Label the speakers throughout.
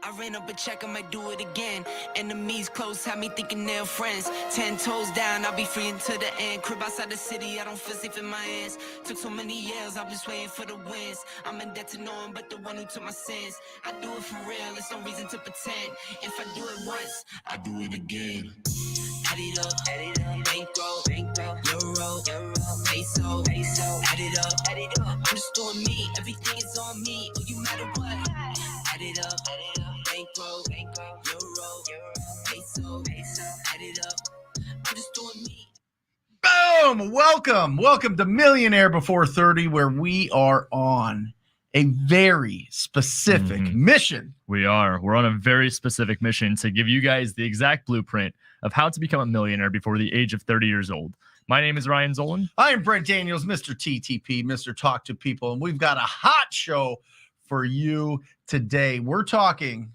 Speaker 1: I ran up a check, I might do it again. Enemies close, had me thinking they're friends. 10 toes down, I'll be free until the end. Crib outside the city, I don't feel safe in my hands. Took so many years, I'm just waiting for the wins. I'm in debt to no one but the one who took my sins. I do it for real, there's no reason to pretend. If I do it once, I do it again. Add it up, bankroll, euro, peso, add it up, I'm just doing me, everything is on me, oh you matter what, add it up, bankroll, euro, peso, add it up, I'm just doing me.
Speaker 2: Boom! Welcome to Millionaire Before 30, where we are on a very specific mission.
Speaker 3: We're on a very specific mission to give you guys the exact blueprint of how to become a millionaire before the age of 30 years old. My name is Ryan Zolan.
Speaker 2: I am Brent Daniels, Mr. TTP, Mr. Talk to People, and we've got a hot show for you today. We're talking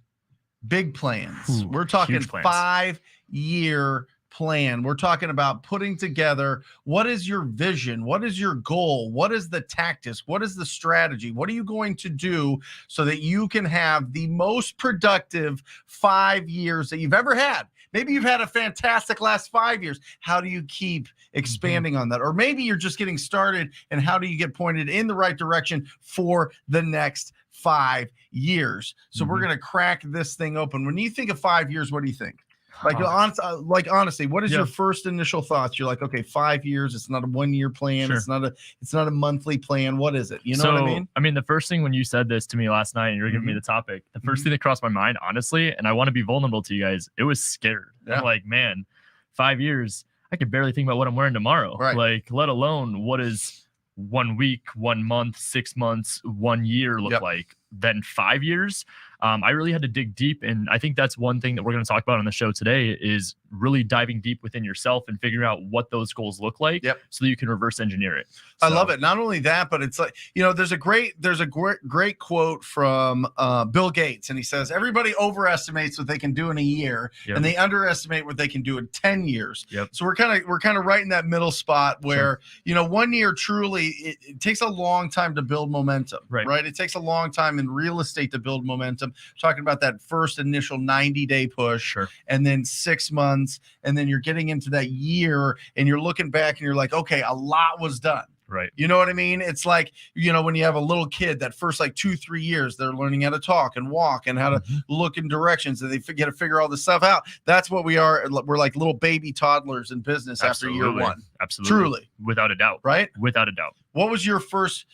Speaker 2: big plans. We're talking 5-year plan. We're talking about putting together what is your vision, what is your goal, what is the tactics, what is the strategy, what are you going to do so that you can have the most productive 5 years that you've ever had. Maybe you've had a fantastic last 5 years. How do you keep expanding on that? Or maybe you're just getting started, and how do you get pointed in the right direction for the next 5 years? So we're going to crack this thing open. When you think of 5 years, what do you think? Honestly, what is your first initial thoughts? You're like, okay, 5 years. It's not a 1 year plan. Sure. It's not a monthly plan. What is it? You know what I mean?
Speaker 3: I mean, the first thing when you said this to me last night and you were giving me the topic, the first thing that crossed my mind, honestly, and I want to be vulnerable to you guys, it was scared. Yeah. I'm like, man, 5 years, I could barely think about what I'm wearing tomorrow. Right. Like, let alone what is 1 week, 1 month, 6 months, 1 year look like. Then 5 years. I really had to dig deep. And I think that's one thing that we're going to talk about on the show today is really diving deep within yourself and figuring out what those goals look like so that you can reverse engineer it.
Speaker 2: So. I love it. Not only that, but it's like, there's a great quote from Bill Gates. And he says, everybody overestimates what they can do in a year and they underestimate what they can do in 10 years. So we're kind of right in that middle spot where, 1 year truly, it takes a long time to build momentum, right? It takes a long time in real estate to build momentum. Talking about that first initial 90-day push and then 6 months. And then you're getting into that year and you're looking back and you're like, okay, a lot was done.
Speaker 3: Right.
Speaker 2: You know what I mean? It's like, when you have a little kid, that first 2-3 years, they're learning how to talk and walk and how to look in directions, and they get to figure all this stuff out. That's what we are. We're like little baby toddlers in business after year one.
Speaker 3: Absolutely.
Speaker 2: Truly.
Speaker 3: Without a doubt.
Speaker 2: Right?
Speaker 3: Without a doubt.
Speaker 2: What was your first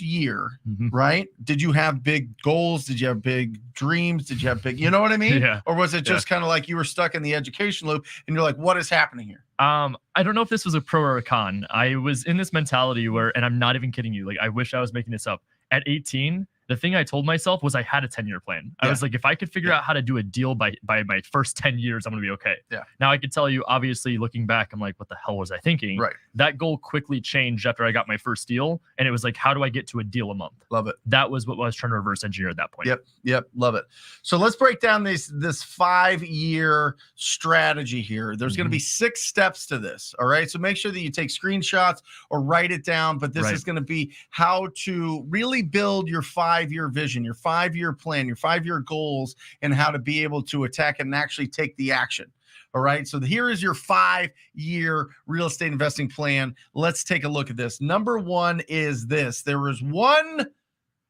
Speaker 2: year, right? Did you have big goals? Did you have big dreams? Did you have big, you know what I mean?
Speaker 3: Yeah.
Speaker 2: Or was it just kind of like you were stuck in the education loop and you're like, what is happening here?
Speaker 3: I don't know if this was a pro or a con. I was in this mentality where, and I'm not even kidding you, like I wish I was making this up. At 18, the thing I told myself was I had a 10-year plan. I was like, if I could figure out how to do a deal by my first 10 years, I'm going to be okay. Yeah. Now I could tell you, obviously, looking back, I'm like, what the hell was I thinking? Right. That goal quickly changed after I got my first deal. And it was like, how do I get to a deal a month?
Speaker 2: Love it.
Speaker 3: That was what I was trying to reverse engineer at that point.
Speaker 2: Yep. Love it. So let's break down this 5-year strategy here. There's going to be 6 steps to this. All right. So make sure that you take screenshots or write it down. But this is going to be how to really build your 5-year vision, your 5-year plan, your 5-year goals, and how to be able to attack and actually take the action. All right. So here is your 5-year real estate investing plan. Let's take a look at this. Number 1 is this. There is one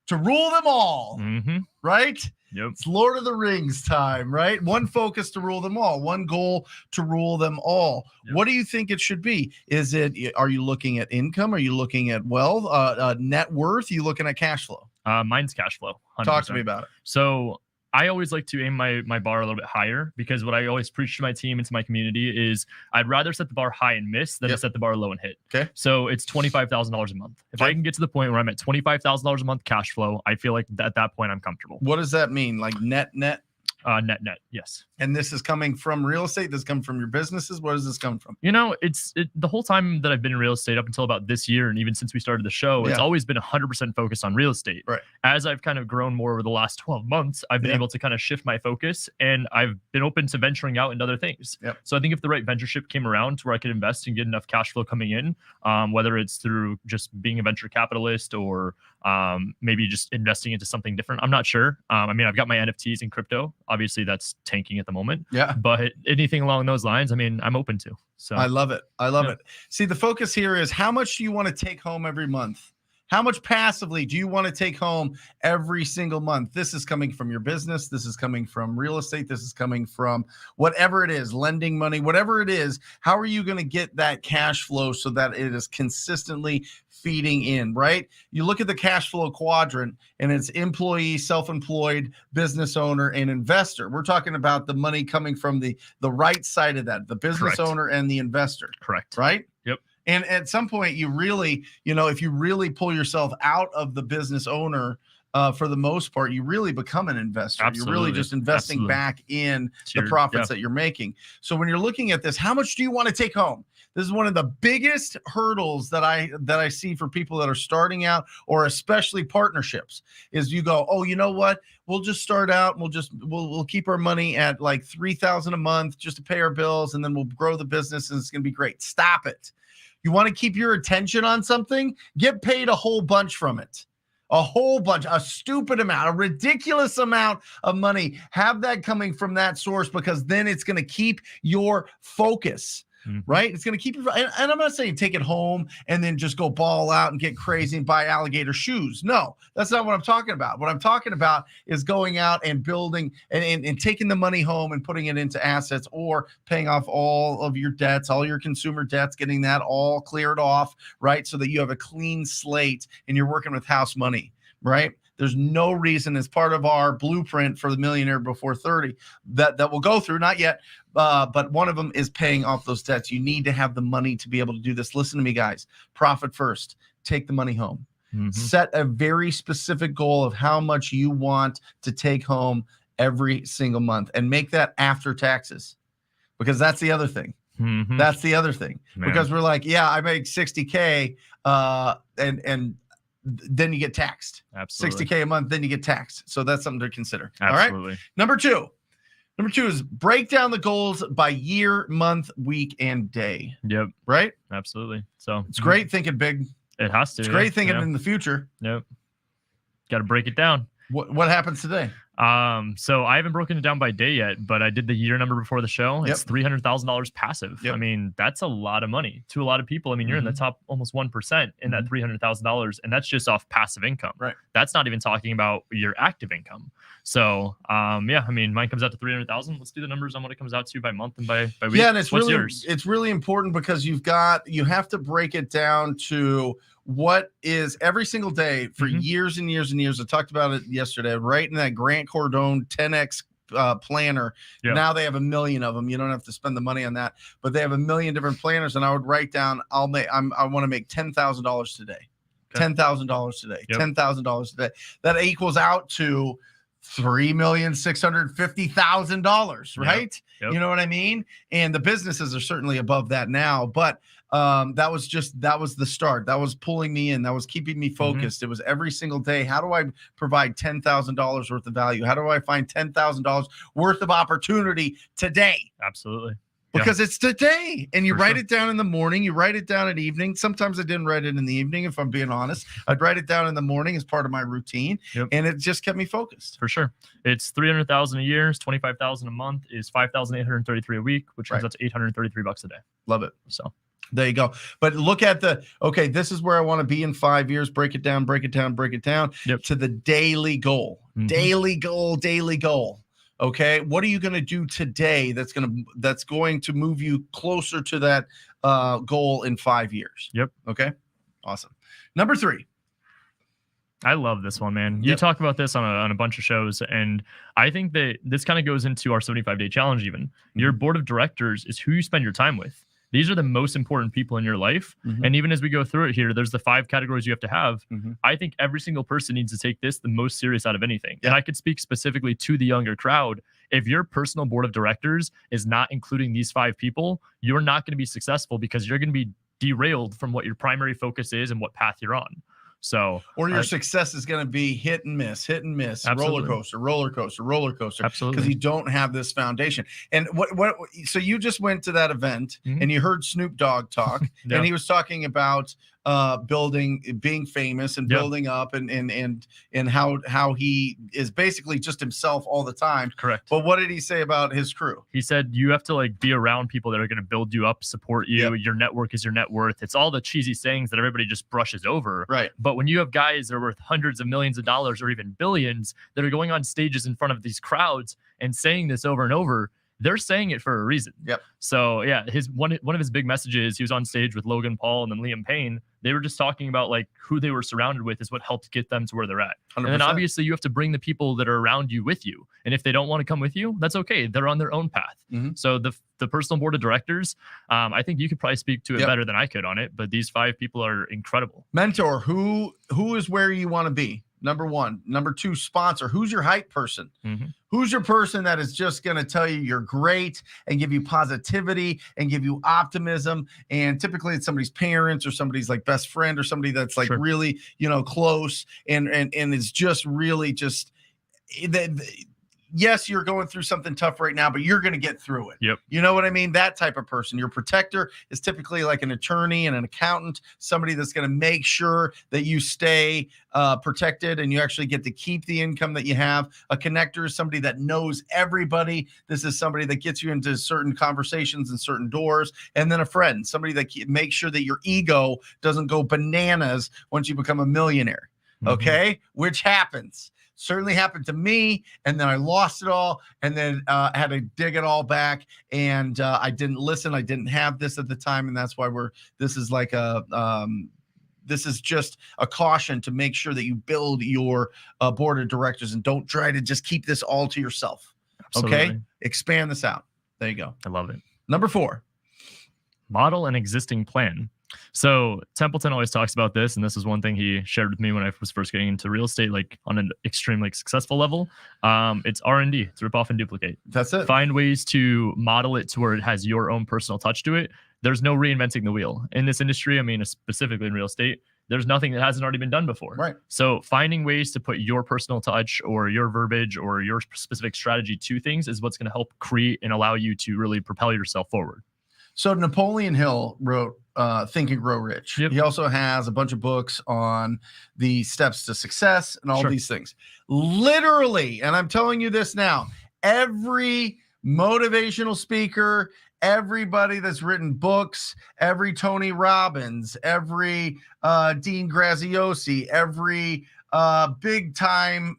Speaker 2: to rule them all, right?
Speaker 3: Yep.
Speaker 2: It's Lord of the Rings time, right? One focus to rule them all, one goal to rule them all. Yep. What do you think it should be? Are you looking at income? Are you looking at wealth, net worth? Are you looking at cash flow?
Speaker 3: Mine's cash flow. 100%.
Speaker 2: Talk to me about it.
Speaker 3: So I always like to aim my bar a little bit higher, because what I always preach to my team and to my community is I'd rather set the bar high and miss than to set the bar low and hit. Okay. So it's $25,000 a month. If I can get to the point where I'm at $25,000 a month cash flow, I feel like at that point I'm comfortable.
Speaker 2: What does that mean? Like net?
Speaker 3: Net, yes.
Speaker 2: And this is coming from real estate? This come from your businesses? Where does this come from?
Speaker 3: It's the whole time that I've been in real estate up until about this year, and even since we started the show, it's always been 100% focused on real estate. Right. As I've kind of grown more over the last 12 months, I've been able to kind of shift my focus, and I've been open to venturing out into other things. So I think if the right ventureship came around to where I could invest and get enough cash flow coming in, whether it's through just being a venture capitalist or maybe just investing into something different. I'm not sure. I mean, I've got my NFTs in crypto. Obviously, that's tanking at the moment.
Speaker 2: Yeah.
Speaker 3: But anything along those lines, I mean, I'm open to. So
Speaker 2: I love it. I love it. See, the focus here is how much do you want to take home every month? How much passively do you want to take home every single month? This is coming from your business. This is coming from real estate. This is coming from whatever it is, lending money, whatever it is. How are you going to get that cash flow so that it is consistently feeding in, right? You look at the cash flow quadrant and it's employee, self-employed, business owner, and investor. We're talking about the money coming from the right side of that, the business owner and the investor.
Speaker 3: Correct.
Speaker 2: Right?
Speaker 3: Yep.
Speaker 2: And at some point, you really, if you really pull yourself out of the business owner, for the most part, you really become an investor.
Speaker 3: Absolutely.
Speaker 2: You're really just investing back in the profits that you're making. So when you're looking at this, how much do you want to take home? This is one of the biggest hurdles that I see for people that are starting out, or especially partnerships, is you go, oh, you know what? We'll just start out and we'll keep our money at like $3,000 a month just to pay our bills, and then we'll grow the business and it's going to be great. Stop it. You want to keep your attention on something? Get paid a whole bunch from it. A whole bunch, a stupid amount, a ridiculous amount of money. Have that coming from that source, because then it's going to keep your focus. Right? It's going to keep you. And I'm not saying take it home and then just go ball out and get crazy and buy alligator shoes. No, that's not what I'm talking about. What I'm talking about is going out and building and taking the money home and putting it into assets, or paying off all of your debts, all your consumer debts, getting that all cleared off, right? So that you have a clean slate and you're working with house money, right? There's no reason, as part of our blueprint for the Millionaire Before 30 that we'll go through, not yet, but one of them is paying off those debts. You need to have the money to be able to do this. Listen to me, guys. Profit first. Take the money home. Set a very specific goal of how much you want to take home every single month, and make that after taxes, because that's the other thing. That's the other thing. Because we're like, yeah, I make 60K, and then you get taxed.
Speaker 3: Absolutely.
Speaker 2: 60K a month, then you get taxed. So that's something to consider.
Speaker 3: Absolutely.
Speaker 2: All right. Number two is break down the goals by year, month, week, and day.
Speaker 3: Yep.
Speaker 2: Right?
Speaker 3: Absolutely. So
Speaker 2: it's great thinking big.
Speaker 3: It has to.
Speaker 2: It's great thinking in the future.
Speaker 3: Yep. Got to break it down.
Speaker 2: What happens today?
Speaker 3: So I haven't broken it down by day yet, but I did the year number before the show. It's $300,000 passive. I mean, that's a lot of money to a lot of people. I mean, you're in the top almost 1% in that $300,000, and that's just off passive income. Right. That's not even talking about your active income. So, I mean, mine comes out to 300,000. Let's do the numbers on what it comes out to by month and by week.
Speaker 2: Yeah, and it's
Speaker 3: What's
Speaker 2: really
Speaker 3: yours?
Speaker 2: It's really important, because you have to break it down to what is every single day for years and years and years. I talked about it yesterday, right? In that Grant Cardone 10X planner. Now they have 1 million of them. You don't have to spend the money on that, but they have 1 million different planners. And I would write down, I want to make $10,000 today. Okay. $10,000 today. $10,000 today. That equals out to $3,650,000, right? You know what I mean? And the businesses are certainly above that now, but that was the start. That was pulling me in. That was keeping me focused. It was every single day. How do I provide $10,000 worth of value? How do I find $10,000 worth of opportunity today?
Speaker 3: Absolutely.
Speaker 2: Because it's today, and you write it down in the morning. You write it down at evening. Sometimes I didn't write it in the evening, if I'm being honest. I'd write it down in the morning as part of my routine, and it just kept me focused.
Speaker 3: For sure. It's 300,000 a year, is 25,000 a month, is 5,833 a week, which comes out to $833 a day.
Speaker 2: Love it.
Speaker 3: So
Speaker 2: there you go. But look at this is where I want to be in 5 years. Break it down to the daily goal. Daily goal. Okay, what are you going to do today that's going to move you closer to that goal in 5 years?
Speaker 3: Yep.
Speaker 2: Okay, awesome. Number 3.
Speaker 3: I love this one, man. You talk about this on a bunch of shows, and I think that this kind of goes into our 75-day challenge even. Your board of directors is who you spend your time with. These are the most important people in your life. And even as we go through it here, there's the 5 categories you have to have. I think every single person needs to take this the most serious out of anything. And I could speak specifically to the younger crowd. If your personal board of directors is not including these 5 people, you're not going to be successful, because you're going to be derailed from what your primary focus is and what path you're on. So,
Speaker 2: or your success is going to be hit and miss, roller coaster. Absolutely. Because you don't have this foundation. And so you just went to that event and you heard Snoop Dogg talk, and he was talking about being famous and building up and how he is basically just himself all the time.
Speaker 3: Correct.
Speaker 2: But what did he say about his crew?
Speaker 3: He said you have to like be around people that are going to build you up, support you. Your network is your net worth. It's all the cheesy sayings that everybody just brushes over.
Speaker 2: Right.
Speaker 3: But when you have guys that are worth hundreds of millions of dollars or even billions that are going on stages in front of these crowds and saying this over and over, they're saying it for a reason.
Speaker 2: Yep.
Speaker 3: So yeah, one of his big messages, he was on stage with Logan Paul and then Liam Payne. They were just talking about like who they were surrounded with is what helped get them to where they're at. 100%. And then obviously you have to bring the people that are around you with you. And if they don't want to come with you, that's okay. They're on their own path. So the personal board of directors, I think you could probably speak to it better than I could on it, but these 5 people are incredible.
Speaker 2: Mentor, who is where you want to be? Number 1. Number 2, sponsor. Who's your hype person? Who's your person that is just going to tell you you're great and give you positivity and give you optimism? And typically it's somebody's parents or somebody's like best friend or somebody that's like really, close and is just really just yes, you're going through something tough right now, but you're going to get through it.
Speaker 3: Yep.
Speaker 2: You know what I mean? That type of person. Your protector is typically like an attorney and an accountant, somebody that's going to make sure that you stay protected and you actually get to keep the income that you have. A connector is somebody that knows everybody. This is somebody that gets you into certain conversations and certain doors. And then a friend, somebody that makes sure that your ego doesn't go bananas once you become a millionaire. Okay? Which happens. Certainly happened to me, and then I lost it all, and then had to dig it all back, and I didn't listen. I didn't have this at the time, and that's why this is like this is just a caution to make sure that you build your board of directors and don't try to just keep this all to yourself.
Speaker 3: Absolutely.
Speaker 2: Okay? Expand this out. There you go.
Speaker 3: I love it.
Speaker 2: Number 4.
Speaker 3: Model an existing plan. So Templeton always talks about this, and this is one thing he shared with me when I was first getting into real estate, like on an extremely successful level. It's R&D. It's rip off and duplicate.
Speaker 2: That's it.
Speaker 3: Find ways to model it to where it has your own personal touch to it. There's no reinventing the wheel in this industry. I mean, specifically in real estate, there's nothing that hasn't already been done before.
Speaker 2: Right.
Speaker 3: So finding ways to put your personal touch or your verbiage or your specific strategy to things is what's going to help create and allow you to really propel yourself forward.
Speaker 2: So Napoleon Hill wrote Think and Grow Rich.
Speaker 3: Yep.
Speaker 2: He also has a bunch of books on the steps to success and all these things. Literally, and I'm telling you this now, every motivational speaker, everybody that's written books, every Tony Robbins, every Dean Graziosi, every big time,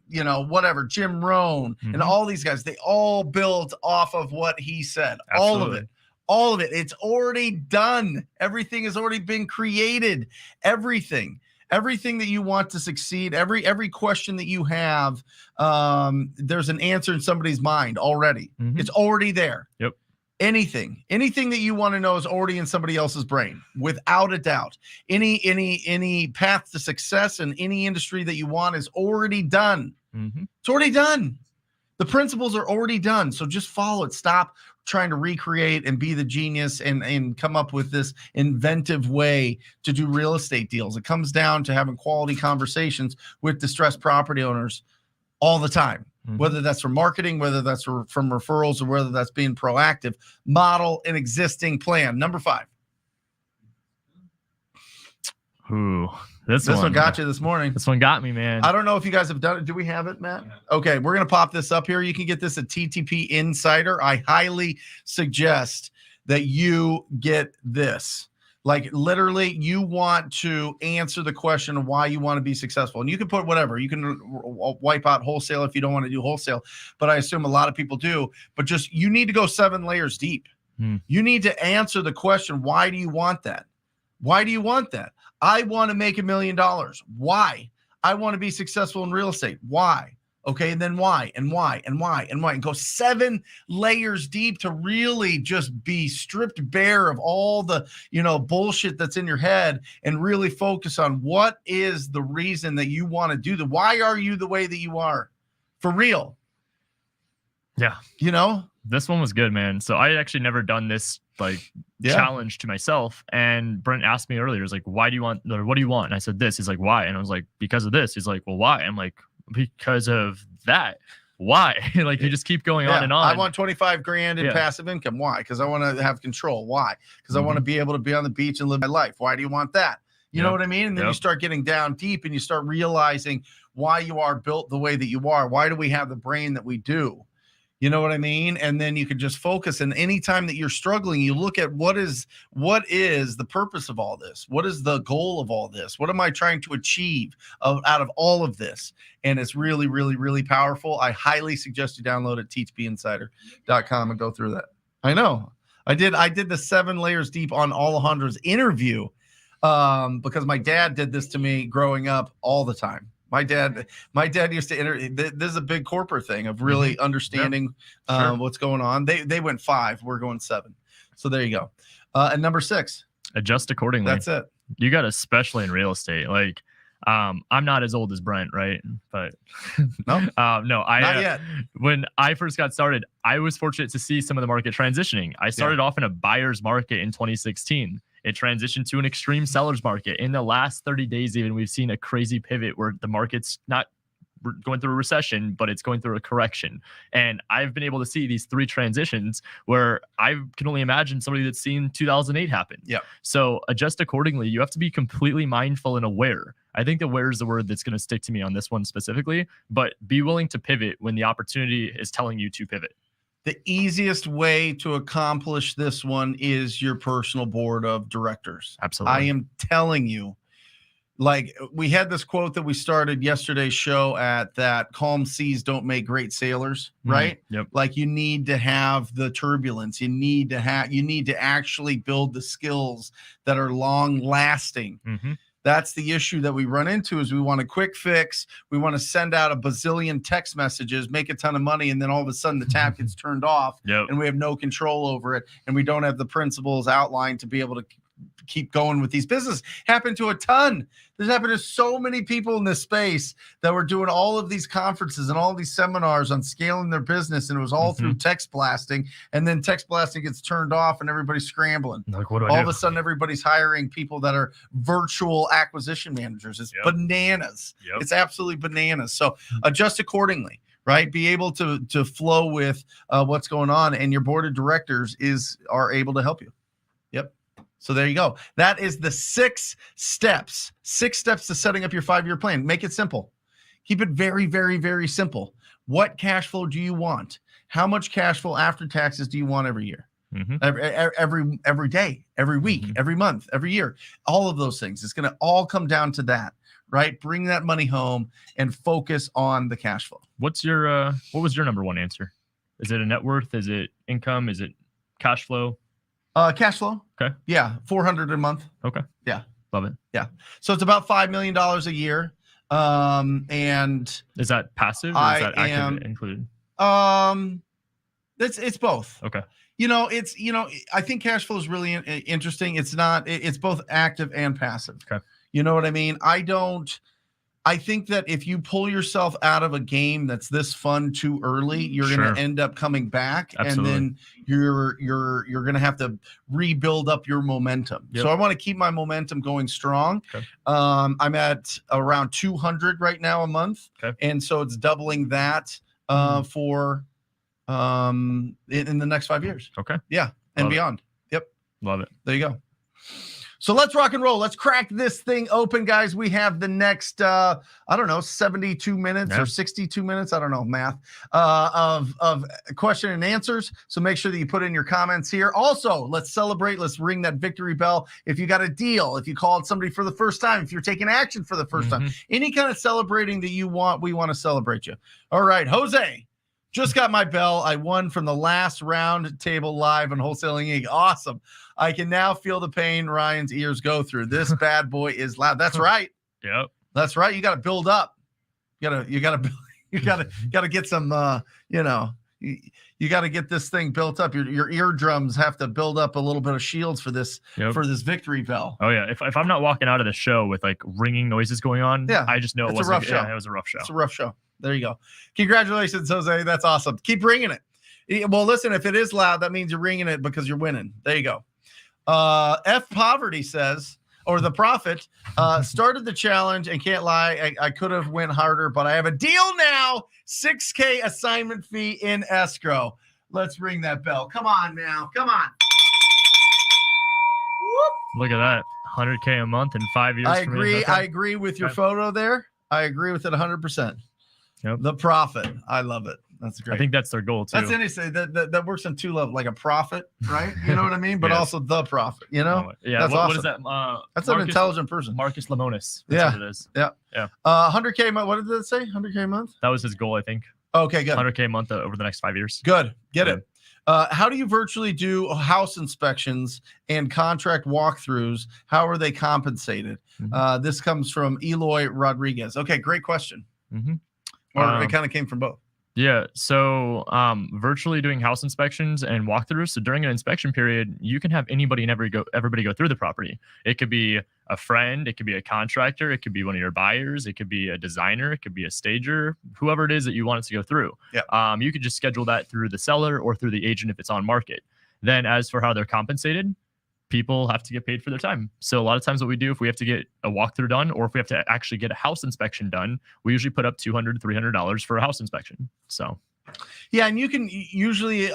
Speaker 2: whatever, Jim Rohn, and all these guys, they all built off of what he said.
Speaker 3: Absolutely.
Speaker 2: All of it. All of it. It's already done. Everything has already been created. Everything that you want to succeed, every question that you have, there's an answer in somebody's mind already. It's already there.
Speaker 3: Yep.
Speaker 2: Anything that you want to know is already in somebody else's brain, without a doubt. Any path to success in any industry that you want is already done. It's already done. The principles are already done. So just follow it. Stop trying to recreate and be the genius and come up with this inventive way to do real estate deals. It comes down to having quality conversations with distressed property owners all the time, whether that's from marketing, whether that's from referrals, or whether that's being proactive. Model an existing plan. Number 5.
Speaker 3: Ooh, this
Speaker 2: one got you this morning.
Speaker 3: This one got me, man.
Speaker 2: I don't know if you guys have done it. Do we have it, Matt? Okay, we're going to pop this up here. You can get this at TTP Insider. I highly suggest that you get this. Like literally, you want to answer the question of why you want to be successful. And you can put whatever. You can wipe out wholesale if you don't want to do wholesale. But I assume a lot of people do. But just you need to go 7 layers deep. You need to answer the question, why do you want that? Why do you want that? I want to make $1 million. Why? I want to be successful in real estate. Why? Okay, and then why? And why? And why? And why? And go 7 layers deep to really just be stripped bare of all the, bullshit that's in your head and really focus on what is the reason that you want to do the. Why are you the way that you are? For real.
Speaker 3: Yeah. This one was good, man. So I had actually never done this challenge to myself. And Brent asked me earlier, he's like, why do you want, or what do you want? And I said this. He's like, why? And I was like, because of this. He's like, well, why? I'm like, because of that. Why? You just keep going on and on.
Speaker 2: I want 25 grand in passive income. Why? Because I want to have control. Why? Because I want to be able to be on the beach and live my life. Why do you want that? You know what I mean? And then you start getting down deep and you start realizing why you are built the way that you are. Why do we have the brain that we do? You know what I mean? And then you can just focus. And anytime that you're struggling, you look at what is the purpose of all this? What is the goal of all this? What am I trying to achieve out of all of this? And it's really, really, really powerful. I highly suggest you download it, teachbinsider.com, and go through that. I know. I did the 7 layers deep on Alejandra's interview because my dad did this to me growing up all the time. My dad used to this is a big corporate thing of really understanding what's going on. They went 5, we're going 7. So there you go. And number 6,
Speaker 3: adjust accordingly.
Speaker 2: That's it.
Speaker 3: You got, especially in real estate. Like, I'm not as old as Brent, right? But
Speaker 2: no,
Speaker 3: not yet. When I first got started, I was fortunate to see some of the market transitioning. I started off in a buyer's market in 2016. It transitioned to an extreme seller's market. In the last 30 days, even, we've seen a crazy pivot where the market's not going through a recession, but it's going through a correction. And I've been able to see these 3 transitions where I can only imagine somebody that's seen 2008 happen.
Speaker 2: Yeah.
Speaker 3: So adjust accordingly. You have to be completely mindful and aware. I think aware is the word that's going to stick to me on this one specifically, but be willing to pivot when the opportunity is telling you to pivot.
Speaker 2: The easiest way to accomplish this one is your personal board of directors.
Speaker 3: Absolutely.
Speaker 2: I am telling you, like, we had this quote that we started yesterday's show at, that calm seas don't make great sailors, right?
Speaker 3: Yep.
Speaker 2: Like, you need to have the turbulence. You need to actually build the skills that are long lasting.
Speaker 3: Mm-hmm.
Speaker 2: That's the issue that we run into, is we want a quick fix. We want to send out a bazillion text messages, make a ton of money, and then all of a sudden the tap gets turned off and we have no control over it. And we don't have the principles outlined to be able to keep going with these. Business happened to a ton. This happened to so many people in this space that were doing all of these conferences and all these seminars on scaling their business, and it was all through text blasting. And then text blasting gets turned off, and everybody's scrambling.
Speaker 3: Like, what do I
Speaker 2: all
Speaker 3: do?
Speaker 2: of a sudden, everybody's hiring people that are virtual acquisition managers. It's bananas. It's absolutely bananas. So adjust accordingly. Right, be able to flow with what's going on, and your board of directors are able to help you. Yep. So there you go. That is the 6 steps. 6 steps to setting up your 5-year plan. Make it simple. Keep it very, very, very simple. What cash flow do you want? How much cash flow after taxes do you want every year? Every day, every week, every month, every year? All of those things. It's going to all come down to that. Right? Bring that money home and focus on the cash flow.
Speaker 3: What was your number 1 answer? Is it a net worth? Is it income? Is it cash flow?
Speaker 2: Cash flow.
Speaker 3: Okay.
Speaker 2: Yeah. $400 a month.
Speaker 3: Okay.
Speaker 2: Yeah.
Speaker 3: Love it.
Speaker 2: Yeah. So it's about $5 million a year. And
Speaker 3: is that passive or is that active included?
Speaker 2: It's both.
Speaker 3: Okay.
Speaker 2: I think cash flow is really interesting. It's both active and passive.
Speaker 3: Okay.
Speaker 2: You know what I mean? I think that if you pull yourself out of a game that's this fun too early, you're going to end up coming back.
Speaker 3: Absolutely.
Speaker 2: And then you're going to have to rebuild up your momentum.
Speaker 3: Yep.
Speaker 2: So I want to keep my momentum going strong.
Speaker 3: Okay.
Speaker 2: I'm at around 200 right now a month.
Speaker 3: Okay.
Speaker 2: And so it's doubling that for in the next 5 years.
Speaker 3: Okay.
Speaker 2: Yeah. And
Speaker 3: Love
Speaker 2: beyond.
Speaker 3: it.
Speaker 2: Yep.
Speaker 3: Love it.
Speaker 2: There you go. So let's rock and roll. Let's crack this thing open, guys. We have the next, 72 minutes or 62 minutes. I don't know, math, of question and answers. So make sure that you put in your comments here. Also, let's celebrate. Let's ring that victory bell. If you got a deal, if you called somebody for the first time, if you're taking action for the first time, any kind of celebrating that you want, we want to celebrate you. All right, Jose. Just got my bell. I won from the last round table live on Wholesaling Inc. Awesome. I can now feel the pain Ryan's ears go through. This bad boy is loud. That's right.
Speaker 3: Yep.
Speaker 2: That's right. You got to build up. You got to get some, you got to get this thing built up. Your eardrums have to build up a little bit of shields for this, for this victory bell.
Speaker 3: Oh yeah. If I'm not walking out of the show with like ringing noises going on, I just know it was a rough show. It was a rough show.
Speaker 2: It's a rough show. There you go. Congratulations, Jose. That's awesome. Keep ringing it. Well, listen, if it is loud, that means you're ringing it because you're winning. There you go. F Poverty says, or the Prophet, started the challenge and can't lie. I could have went harder, but I have a deal now. $6,000 assignment fee in escrow. Let's ring that bell. Come on now. Come on.
Speaker 3: Look at that. 100K a month in 5 years.
Speaker 2: I agree. I agree with your photo there. I agree with it 100%.
Speaker 3: Yep.
Speaker 2: The profit. I love it. That's great.
Speaker 3: I think that's their goal too.
Speaker 2: That's anything that works on two levels, like a profit, right? You know what I mean? But also the profit, you know?
Speaker 3: Yeah.
Speaker 2: That's
Speaker 3: what,
Speaker 2: awesome.
Speaker 3: What is that?
Speaker 2: That's an intelligent person.
Speaker 3: Marcus Lemonis. That's what it is.
Speaker 2: Yeah. 100K a month. What did it say? 100K a month?
Speaker 3: That was his goal, I think.
Speaker 2: Okay, good.
Speaker 3: 100K a month over the next 5 years.
Speaker 2: Good. Get it. How do you virtually do house inspections and contract walkthroughs? How are they compensated? This comes from Eloy Rodriguez. Okay, great question. Or it kind of came from both.
Speaker 3: Yeah. So virtually doing house inspections and walkthroughs. So during an inspection period, you can have anybody and everybody go through the property. It could be a friend, it could be a contractor, it could be one of your buyers, it could be a designer, it could be a stager, whoever it is that you want it to go through.
Speaker 2: Yeah.
Speaker 3: You could just schedule that through the seller or through the agent if it's on market. Then as for how they're compensated, people have to get paid for their time. So a lot of times what we do, if we have to get a walkthrough done, or if we have to actually get a house inspection done, we usually put up $200, $300 for a house inspection. So
Speaker 2: yeah, and you can usually,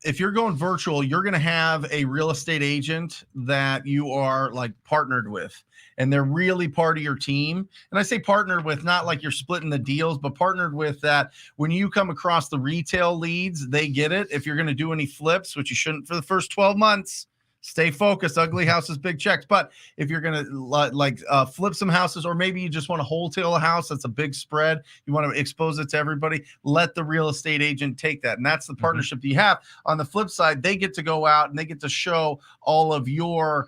Speaker 2: if you're going virtual, you're going to have a real estate agent that you are like partnered with, and they're really part of your team. And I say partnered with, not like you're splitting the deals, but partnered with that when you come across the retail leads, they get it. If you're going to do any flips, which you shouldn't for the first 12 months, stay focused. Ugly houses, big checks. But if you're going to flip some houses, or maybe you just want to wholesale a house, that's a big spread, you want to expose it to everybody, let the real estate agent take that. And that's the partnership that you have. On the flip side, they get to go out and they get to show all of your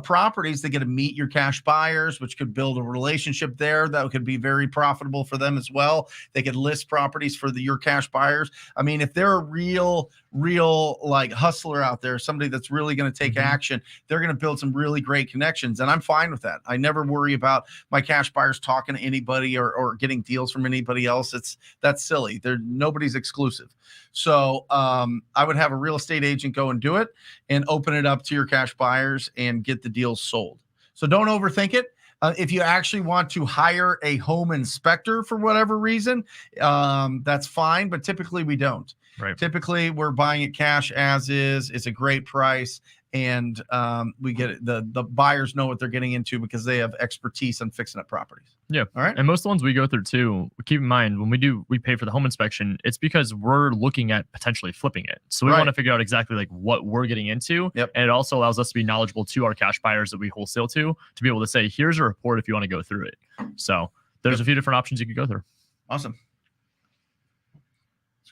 Speaker 2: properties. They get to meet your cash buyers, which could build a relationship there that could be very profitable for them as well. They could list properties for your cash buyers. I mean, if they're a real like hustler out there, somebody that's really going to take action, they're going to build some really great connections. And I'm fine with that. I never worry about my cash buyers talking to anybody or getting deals from anybody else. That's silly. Nobody's exclusive. So I would have a real estate agent go and do it and open it up to your cash buyers and get the deals sold. So don't overthink it. If you actually want to hire a home inspector for whatever reason, that's fine. But typically we don't.
Speaker 3: Right.
Speaker 2: Typically we're buying it cash as is. It's a great price. And we get it. The buyers know what they're getting into because they have expertise on fixing up properties.
Speaker 3: Yeah.
Speaker 2: All right.
Speaker 3: And most of the ones we go through too, keep in mind when we pay for the home inspection, it's because we're looking at potentially flipping it. So we want to figure out exactly like what we're getting into.
Speaker 2: Yep.
Speaker 3: And it also allows us to be knowledgeable to our cash buyers that we wholesale to be able to say, here's a report if you want to go through it. So there's a few different options you could go through.
Speaker 2: Awesome.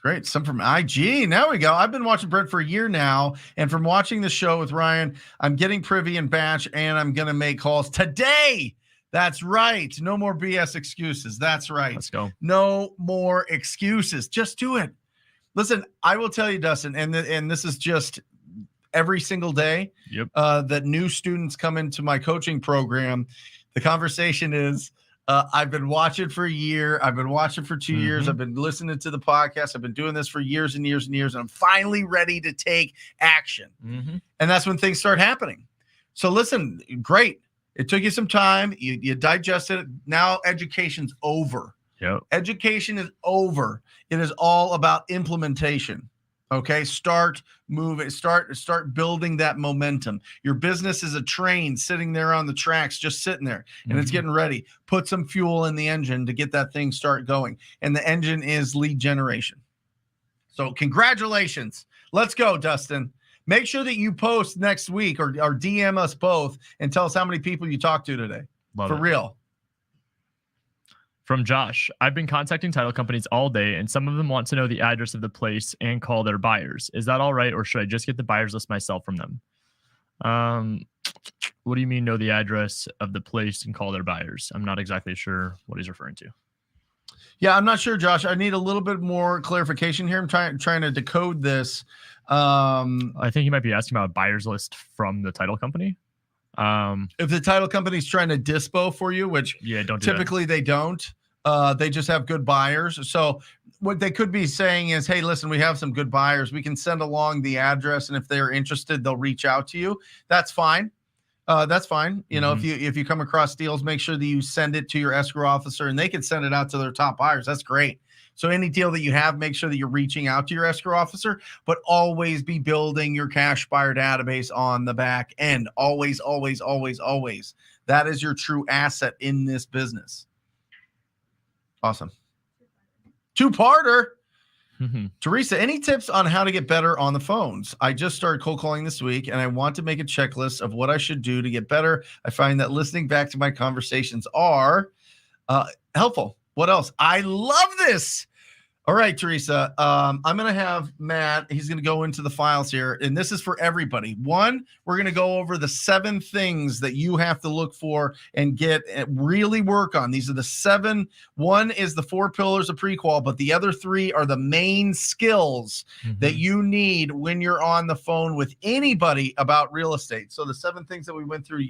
Speaker 2: Great. Some from IG. Now we go. I've been watching Brent for a year now. And from watching the show with Ryan, I'm getting Privy and Batch, and I'm going to make calls today. That's right. No more BS excuses. That's right.
Speaker 3: Let's go.
Speaker 2: No more excuses. Just do it. Listen, I will tell you, Dustin, and this is just every single day that new students come into my coaching program. The conversation is, I've been watching for a year. I've been watching for 2 years. I've been listening to the podcast. I've been doing this for years and years and years. And I'm finally ready to take action. And that's when things start happening. So listen, great. It took you some time. You digested it. Now education's over.
Speaker 3: Yep.
Speaker 2: Education is over. It is all about implementation. Okay, start moving, start building that momentum. Your business is a train sitting there on the tracks, just sitting there, and it's getting ready. Put some fuel in the engine to get that thing start going. And the engine is lead generation. So congratulations. Let's go, Dustin. Make sure that you post next week or DM us both and tell us how many people you talked to today.
Speaker 3: Love
Speaker 2: For
Speaker 3: it.
Speaker 2: real.
Speaker 3: From Josh, I've been contacting title companies all day, and some of them want to know the address of the place and call their buyers. Is that all right, or should I just get the buyers list myself from them? What do you mean know the address of the place and call their buyers? I'm not exactly sure what he's referring to.
Speaker 2: Yeah, I'm not sure, Josh. I need a little bit more clarification here. I'm trying to decode this.
Speaker 3: I think he might be asking about a buyer's list from the title company.
Speaker 2: If the title company's trying to dispo for you, which typically they don't. They just have good buyers. So what they could be saying is, hey, listen, we have some good buyers. We can send along the address, and if they're interested, they'll reach out to you. That's fine. That's fine. You know, if you come across deals, make sure that you send it to your escrow officer, and they can send it out to their top buyers. That's great. So any deal that you have, make sure that you're reaching out to your escrow officer, but always be building your cash buyer database on the back end. Always, always, always, always. That is your true asset in this business. Awesome. Two-parter. Teresa, any tips on how to get better on the phones? I just started cold calling this week, and I want to make a checklist of what I should do to get better. I find that listening back to my conversations are helpful. What else? I love this. All right, Teresa, I'm going to have Matt. He's going to go into the files here, and this is for everybody. One, we're going to go over the 7 things that you have to look for and get really work on. These are the 7. One is the 4 pillars of pre-qual, but the other 3 are the main skills that you need when you're on the phone with anybody about real estate. So the 7 things that we went through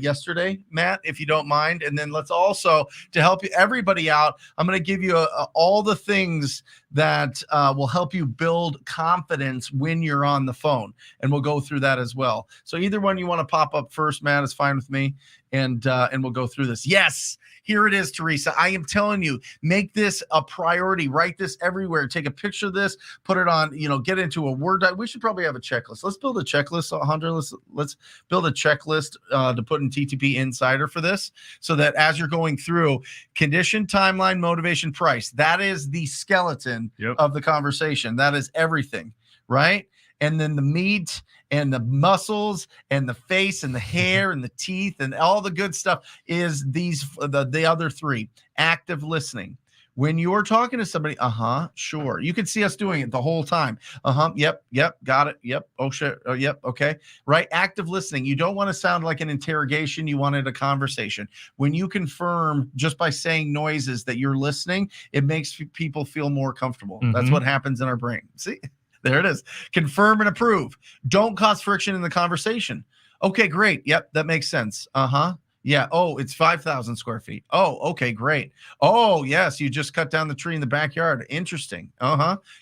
Speaker 2: yesterday, Matt, if you don't mind. And then let's also, to help you, everybody out, I'm going to give you all the things that will help you build confidence when you're on the phone, and we'll go through that as well. So either one you want to pop up first, Matt, is fine with me, and we'll go through this. Yes, here it is, Teresa. I am telling you, make this a priority. Write this everywhere. Take a picture of this, put it on, get into a Word doc. We should probably have a checklist. Let's build a checklist, Hunter. Let's build a checklist to put in TTP Insider for this, so that as you're going through condition, timeline, motivation, price, that is the skeleton of the conversation. That is everything, right? And then the meat and the muscles and the face and the hair and the teeth and all the good stuff is the other 3. Active listening. When you're talking to somebody, sure. You can see us doing it the whole time. Yep, got it. Yep, oh shit, oh, yep, okay. Right, active listening. You don't want to sound like an interrogation. You wanted a conversation. When you confirm just by saying noises that you're listening, it makes people feel more comfortable. That's what happens in our brain. See? There it is. Confirm and approve. Don't cause friction in the conversation. Okay, great. Yep, that makes sense. Yeah. Oh, it's 5,000 square feet. Oh, okay, great. Oh, yes, you just cut down the tree in the backyard. Interesting.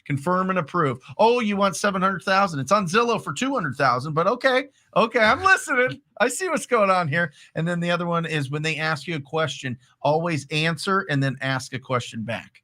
Speaker 2: Confirm and approve. Oh, you want 700,000. It's on Zillow for 200,000, but okay, I'm listening. I see what's going on here. And then the other one is when they ask you a question, always answer and then ask a question back.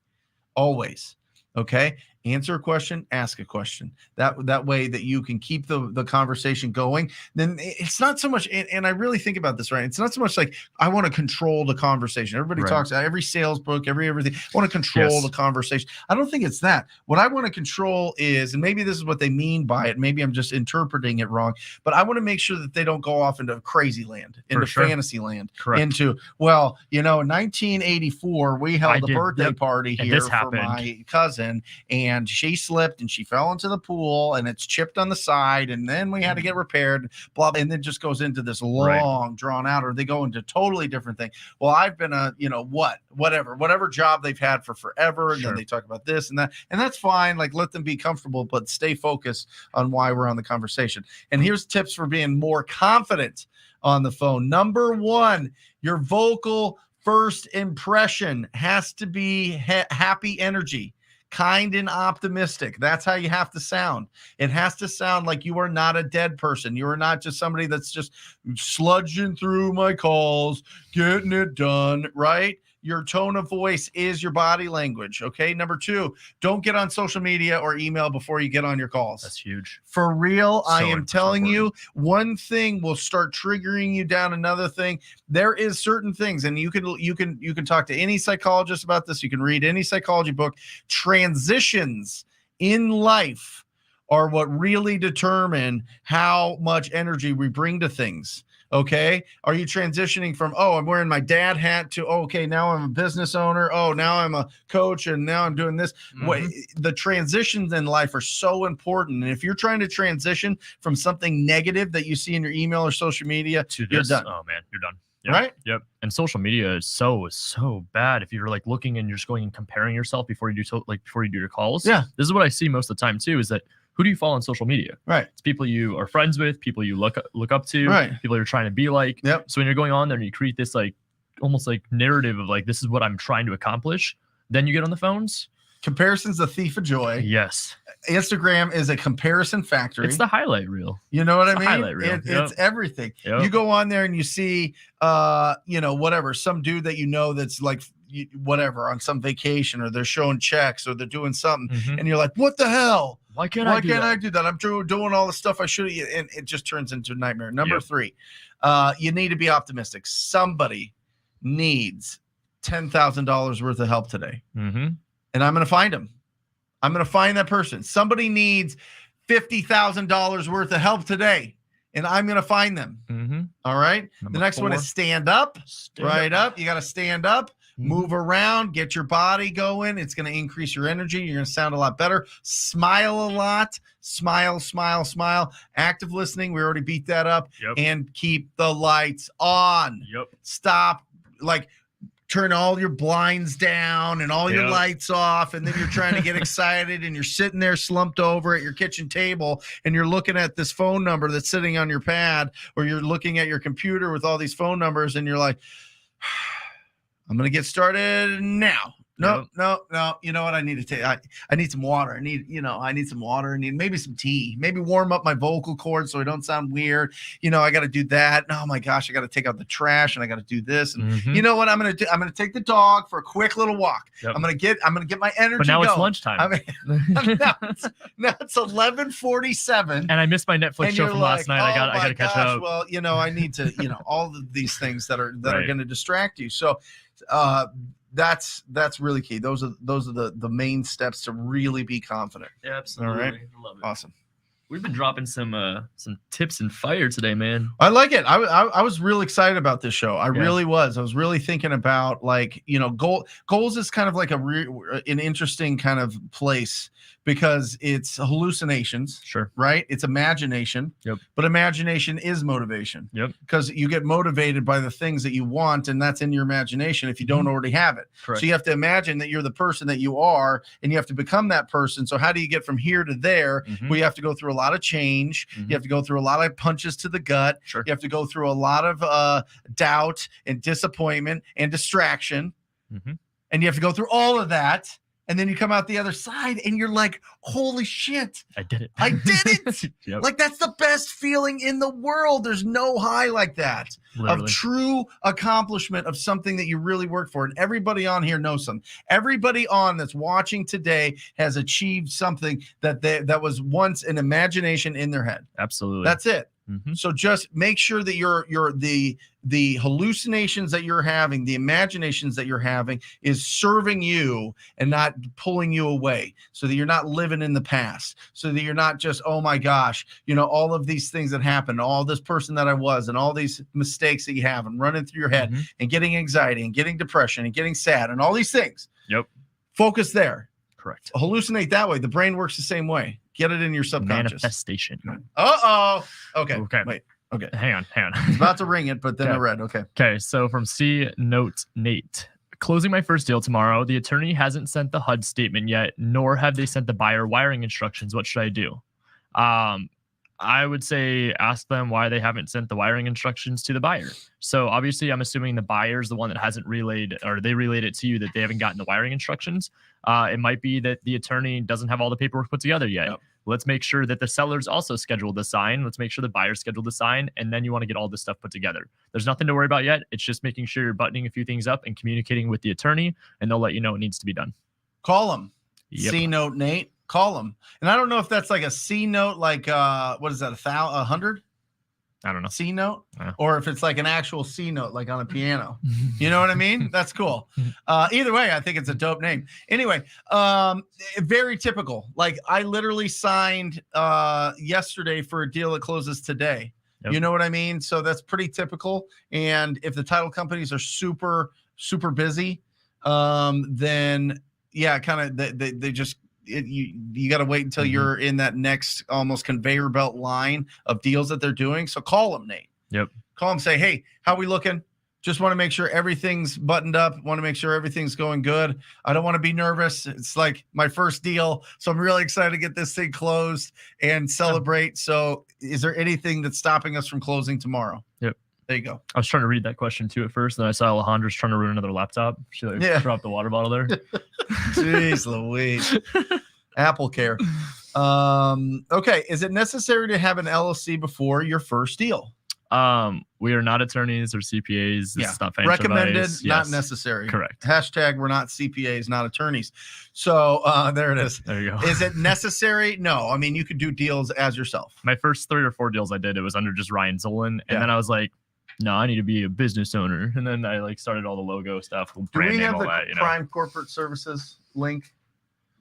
Speaker 2: Always. Okay. Answer a question, ask a question. That way that you can keep the conversation going. Then it's not so much, and I really think about this, right? It's not so much like I want to control the conversation. Everybody talks, every sales book, everything. I want to control the conversation. I don't think it's that. What I want to control is, and maybe this is what they mean by it, maybe I'm just interpreting it wrong, but I want to make sure that they don't go off into crazy land, into fantasy land, into, well, in 1984, we held a birthday party here for my cousin, and she slipped and she fell into the pool and it's chipped on the side, and then we had to get repaired, blah, and then just goes into this long drawn out, or they go into totally different thing. Well, I've been whatever job they've had for forever, and then they talk about this and that, and that's fine. Like, let them be comfortable, but stay focused on why we're on the conversation. And here's tips for being more confident on the phone. Number 1, your vocal first impression has to be happy energy. Kind and optimistic. That's how you have to sound. It has to sound like you are not a dead person. You are not just somebody that's just sludging through my calls, getting it done, right? Your tone of voice is your body language. Okay. Number 2, don't get on social media or email before you get on your calls.
Speaker 3: That's huge.
Speaker 2: For real. I am telling you, one thing will start triggering you down another thing. There is certain things, and you can talk to any psychologist about this. You can read any psychology book. Transitions in life are what really determine how much energy we bring to things. Okay. Are you transitioning from, I'm wearing my dad hat to, okay, now I'm a business owner. Oh, now I'm a coach, and now I'm doing this. The transitions in life are so important. And if you're trying to transition from something negative that you see in your email or social media, you're done.
Speaker 3: Oh man, you're done. Yep.
Speaker 2: Right?
Speaker 3: Yep. And social media is so bad. If you're like looking and you're just going and comparing yourself before you do your calls.
Speaker 2: Yeah.
Speaker 3: This is what I see most of the time too, is that who do you follow on social media?
Speaker 2: Right.
Speaker 3: It's people you are friends with, people you look up to, people you're trying to be like.
Speaker 2: Yep.
Speaker 3: So when you're going on there and you create this like almost like narrative of like, this is what I'm trying to accomplish, then you get on the phones.
Speaker 2: Comparison's the thief of joy.
Speaker 3: Yes.
Speaker 2: Instagram is a comparison factory.
Speaker 3: It's the highlight reel.
Speaker 2: You know what I mean?
Speaker 3: Highlight reel.
Speaker 2: It's everything. Yep. You go on there and you see, whatever, some dude that that's like whatever on some vacation, or they're showing checks, or they're doing something, and you're like, what the hell?
Speaker 3: Why can't I do that?
Speaker 2: I'm doing all the stuff I should, and it just turns into a nightmare. Number 3, you need to be optimistic. Somebody needs $10,000 worth of help today, and I'm going to find them. I'm going to find that person. Somebody needs $50,000 worth of help today, and I'm going to find them. All right. The next 4. One is stand up. Stand up. You got to stand up. Move around, get your body going. It's going to increase your energy. You're going to sound a lot better. Smile a lot. Smile. Active listening. We already beat that up. And keep the lights on. Stop. Turn all your blinds down and all your lights off. And then you're trying to get excited and you're sitting there slumped over at your kitchen table and you're looking at this phone number that's sitting on your pad, or you're looking at your computer with all these phone numbers and you're like, I'm going to get started now. No. You know what? I need to take, I need some water. I need some water. I need maybe some tea, maybe warm up my vocal cords so I don't sound weird. I got to do that. Oh my gosh, I got to take out the trash and I got to do this. And you know what I'm going to do? I'm going to take the dog for a quick little walk. I'm going to get my energy.
Speaker 3: But now
Speaker 2: going.
Speaker 3: It's lunchtime.
Speaker 2: Now it's 11:47. And
Speaker 3: I missed my Netflix show from last night. I got to catch up.
Speaker 2: Well, I need to, all of these things that are going to distract you. So, that's really key. Those are the main steps to really be confident.
Speaker 3: Yeah, absolutely.
Speaker 2: All right.
Speaker 3: I love it.
Speaker 2: Awesome.
Speaker 3: We've been dropping some tips and fire today, man.
Speaker 2: I like it. I was really excited about this show. I really was. I was really thinking about goals is kind of like an interesting kind of place because it's hallucinations.
Speaker 3: Sure.
Speaker 2: Right. It's imagination.
Speaker 3: Yep.
Speaker 2: But imagination is motivation.
Speaker 3: Yep.
Speaker 2: Because you get motivated by the things that you want, and that's in your imagination if you don't already have it.
Speaker 3: Correct.
Speaker 2: So you have to imagine that you're the person that you are, and you have to become that person. So how do you get from here to there? Well, you have to go through a lot of change. You have to go through a lot of punches to the gut.
Speaker 3: Sure.
Speaker 2: You have to go through a lot of doubt and disappointment and distraction. And you have to go through all of that. And then you come out the other side and you're like, holy shit.
Speaker 3: I did it.
Speaker 2: I did it. Like, that's the best feeling in the world. There's no high like that. Literally. Of true accomplishment of something that you really work for. And everybody on here knows something. Everybody on that's watching today has achieved something that was once an imagination in their head.
Speaker 3: Absolutely.
Speaker 2: That's it. So just make sure that the hallucinations that you're having, the imaginations that you're having is serving you and not pulling you away, so that you're not living in the past, so that you're not just, oh my gosh, all of these things that happened, all this person that I was, and all these mistakes that you have and running through your head and getting anxiety and getting depression and getting sad and all these things. Focus there.
Speaker 3: Correct.
Speaker 2: Hallucinate that way. The brain works the same way. Get it in your subconscious.
Speaker 3: Manifestation.
Speaker 2: Okay. Wait. Okay.
Speaker 3: Hang on.
Speaker 2: I was about to ring it, but then I read.
Speaker 3: Okay. So from C Note Nate. Closing my first deal tomorrow. The attorney hasn't sent the HUD statement yet, nor have they sent the buyer wiring instructions. What should I do? I would say ask them why they haven't sent the wiring instructions to the buyer. So obviously I'm assuming the buyer's the one that hasn't relayed, or they relayed it to you that they haven't gotten the wiring instructions. It might be that the attorney doesn't have all the paperwork put together yet. Let's make sure that the seller's also scheduled to sign. Let's make sure the buyer's scheduled to sign. And then you want to get all this stuff put together. There's nothing to worry about yet. It's just making sure you're buttoning a few things up and communicating with the attorney, and they'll let you know what needs to be done.
Speaker 2: Call them. C Note Nate. Call them. And I don't know if that's like a C note, like what is that, 100?
Speaker 3: I don't know.
Speaker 2: C note, or if it's like an actual C note, like on a piano. You know what I mean? That's cool. Either way, I think it's a dope name. Anyway, very typical. Like, I literally signed yesterday for a deal that closes today. You know what I mean? So that's pretty typical. And if the title companies are super, super busy, then yeah, kind of they just. You got to wait until you're in that next almost conveyor belt line of deals that they're doing. So call them, Nate. Call them, say, hey, how we looking? Just want to make sure everything's buttoned up. Want to make sure everything's going good. I don't want to be nervous. It's like my first deal. So I'm really excited to get this thing closed and celebrate. So is there anything that's stopping us from closing tomorrow? There you go.
Speaker 3: I was trying to read that question too at first, and then I saw Alejandra's trying to ruin another laptop. She dropped the water bottle there.
Speaker 2: Jeez Louise. Apple Care. Okay. Is it necessary to have an LLC before your first deal?
Speaker 3: We are not attorneys or CPAs. This is not financial
Speaker 2: recommended,
Speaker 3: advice.
Speaker 2: not necessary.
Speaker 3: Correct.
Speaker 2: Hashtag we're not CPAs, not attorneys. So there it is.
Speaker 3: There you go.
Speaker 2: Is it necessary? No. I mean, you could do deals as yourself.
Speaker 3: My first 3 or 4 deals I did, it was under just Ryan Zolan. And then I was like, no, I need to be a business owner. And then I like started all the logo stuff, brand name, all that.
Speaker 2: Prime Corporate Services link?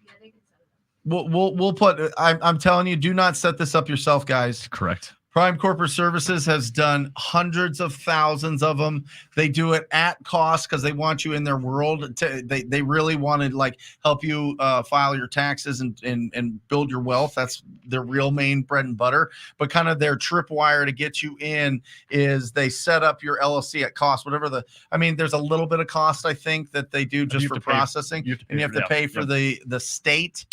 Speaker 2: Yeah, they can set it up. We'll put. I'm telling you, do not set this up yourself, guys.
Speaker 3: Correct.
Speaker 2: Prime Corporate Services has done hundreds of thousands of them. They do it at cost because they want you in their world. They really want to like help you file your taxes and build your wealth. That's their real main bread and butter. But kind of their tripwire to get you in is they set up your LLC at cost. There's a little bit of cost I think that they do just for processing. You have to pay for the state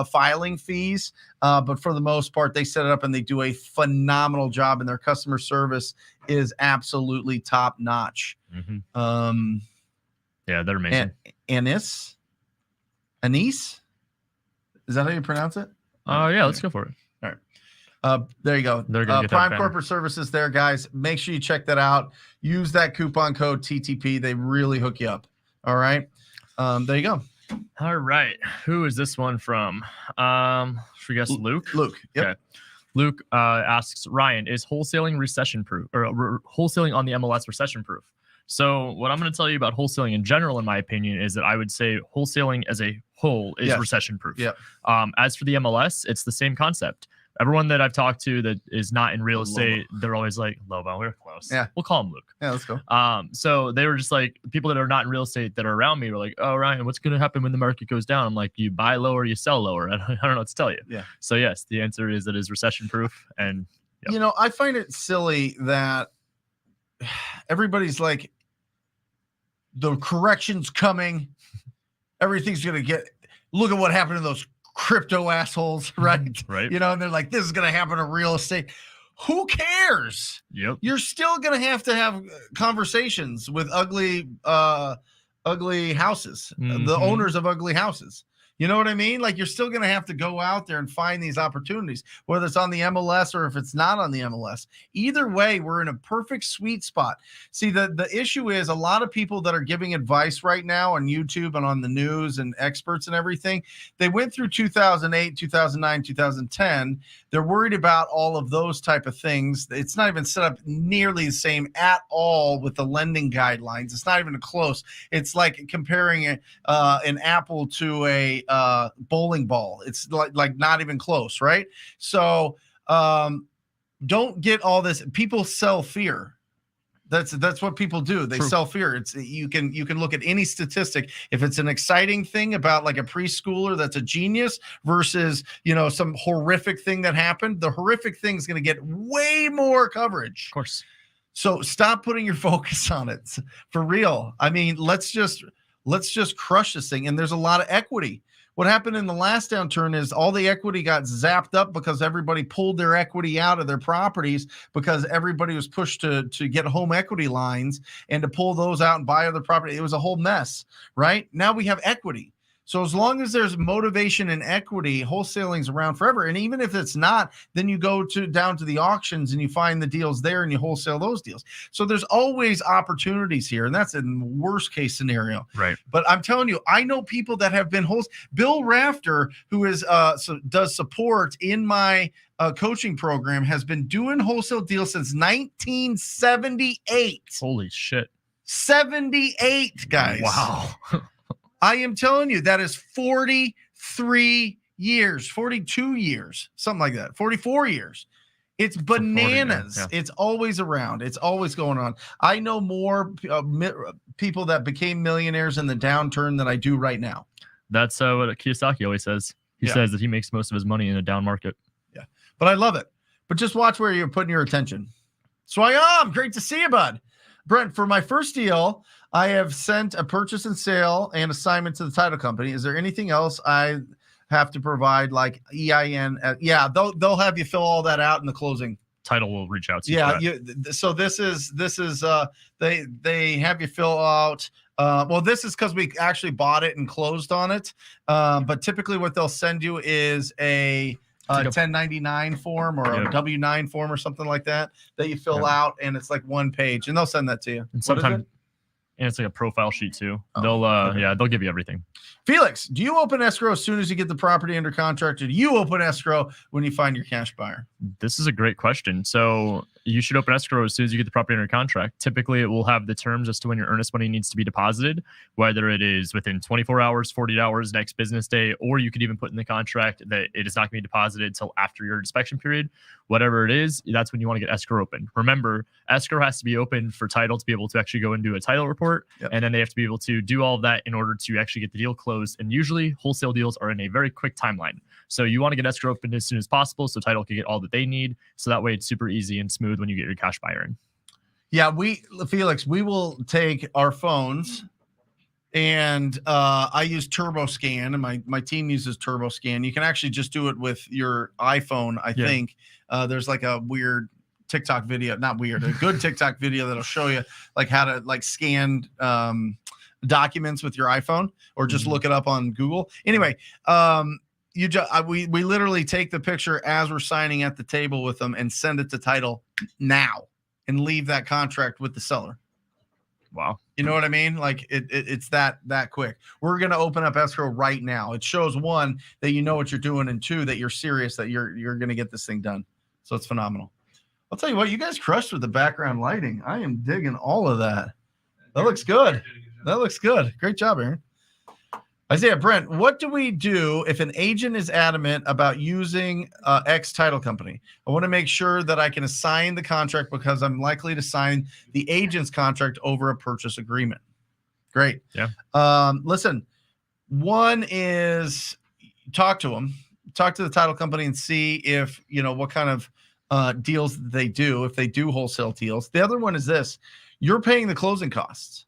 Speaker 2: filing fees. But for the most part, they set it up and they do a phenomenal job, and their customer service is absolutely top notch.
Speaker 3: Mm-hmm. They're amazing.
Speaker 2: Anise, is that how you pronounce it?
Speaker 3: Let's go for it.
Speaker 2: All right. There you go. Prime Corporate Services there, guys. Make sure you check that out. Use that coupon code TTP. They really hook you up. All right. There you go.
Speaker 3: All right. Who is this one from? Should we guess Luke?
Speaker 2: Luke. Yep.
Speaker 3: Okay. Luke asks, Ryan, is wholesaling recession proof or wholesaling on the MLS recession proof? So what I'm going to tell you about wholesaling in general, in my opinion, is that I would say wholesaling as a whole is recession proof.
Speaker 2: Yep.
Speaker 3: As for the MLS, it's the same concept. Everyone that I've talked to that is not in real estate, they're always like, Lobo, we're close.
Speaker 2: Yeah.
Speaker 3: We'll call him Luke.
Speaker 2: Yeah, let's go.
Speaker 3: So they were just like, people that are not in real estate that are around me were like, oh, Ryan, what's going to happen when the market goes down? I'm like, you buy lower, you sell lower. I don't know what to tell you.
Speaker 2: Yeah.
Speaker 3: So yes, the answer is it is recession proof. And
Speaker 2: I find it silly that everybody's like, the correction's coming. Everything's going to get, look at what happened to those crypto assholes, right?
Speaker 3: Right.
Speaker 2: And they're like, this is going to happen to real estate. Who cares?
Speaker 3: Yep.
Speaker 2: You're still going to have conversations with ugly houses, the owners of ugly houses. You know what I mean? Like, you're still going to have to go out there and find these opportunities, whether it's on the MLS or if it's not on the MLS. Either way, we're in a perfect sweet spot. See, the issue is a lot of people that are giving advice right now on YouTube and on the news and experts and everything, they went through 2008, 2009, 2010. They're worried about all of those type of things. It's not even set up nearly the same at all with the lending guidelines. It's not even close. It's like comparing an apple to a bowling ball. It's like not even close, right? So don't get all this. People sell fear. That's what people do. They sell fear. It's you can look at any statistic. If it's an exciting thing about like a preschooler that's a genius versus some horrific thing that happened, the horrific thing is going to get way more coverage.
Speaker 3: Of course.
Speaker 2: So stop putting your focus on it. For real. I mean, let's just crush this thing. And there's a lot of equity. What happened in the last downturn is all the equity got zapped up because everybody pulled their equity out of their properties because everybody was pushed to get home equity lines and to pull those out and buy other property. It was a whole mess, right? Now we have equity. So as long as there's motivation and equity, wholesaling's around forever. And even if it's not, then you go down to the auctions and you find the deals there and you wholesale those deals. So there's always opportunities here. And that's in the worst case scenario.
Speaker 3: Right.
Speaker 2: But I'm telling you, I know people that have been Bill Rafter, who is does support in my coaching program, has been doing wholesale deals since 1978.
Speaker 3: Holy shit.
Speaker 2: 78, guys.
Speaker 3: Wow.
Speaker 2: I am telling you, that is 43 years, 42 years, something like that, 44 years. It's bananas. 40, yeah. It's always around. It's always going on. I know more people that became millionaires in the downturn than I do right now.
Speaker 3: That's what Kiyosaki always says. He says that he makes most of his money in a down market.
Speaker 2: Yeah, but I love it. But just watch where you're putting your attention. Swayam, great to see you, bud. Brent, for my first deal, I have sent a purchase and sale and assignment to the title company. Is there anything else I have to provide, like EIN? They'll have you fill all that out in the closing.
Speaker 3: Title will reach out to
Speaker 2: you. Yeah. So this is they have you fill out Well, this is because we actually bought it and closed on it. But typically what they'll send you is a 1099 form or a W-9 form or something like that you fill out, and it's like one page, and they'll send that to you.
Speaker 3: And sometimes, and it's like a profile sheet too. They'll give you everything.
Speaker 2: Felix, do you open escrow as soon as you get the property under contract, or do you open escrow when you find your cash buyer?
Speaker 3: This is a great question. So you should open escrow as soon as you get the property under contract. Typically, it will have the terms as to when your earnest money needs to be deposited, whether it is within 24 hours, 40 hours, next business day, or you could even put in the contract that it is not going to be deposited until after your inspection period. Whatever it is, that's when you want to get escrow open. Remember, escrow has to be open for title to be able to actually go and do a title report. And then they have to be able to do all of that in order to actually get the deal closed. And usually wholesale deals are in a very quick timeline. So you want to get escrow open as soon as possible so title can get all that they need. So that way it's super easy and smooth when you get your cash buyer in.
Speaker 2: Yeah, Felix, we will take our phones, and I use TurboScan, and my team uses TurboScan. You can actually just do it with your iPhone, I think. There's like a weird TikTok video, not weird, a good TikTok video that'll show you like how to like scan documents with your iPhone, or just look it up on Google. Anyway, we literally take the picture as we're signing at the table with them and send it to title now and leave that contract with the seller.
Speaker 3: Wow.
Speaker 2: You know what I mean? Like it's that quick. We're going to open up escrow right now. It shows, one, that you know what you're doing, and two, that you're serious, that you're going to get this thing done. So it's phenomenal. I'll tell you what, you guys crushed with the background lighting. I am digging all of that. That looks good. That looks good. Great job, Aaron. Isaiah, Brent, what do we do if an agent is adamant about using X title company? I want to make sure that I can assign the contract because I'm likely to sign the agent's contract over a purchase agreement. Great.
Speaker 3: Yeah.
Speaker 2: Listen, one is talk to them, talk to the title company and see if, what kind of deals they do, if they do wholesale deals. The other one is this: you're paying the closing costs.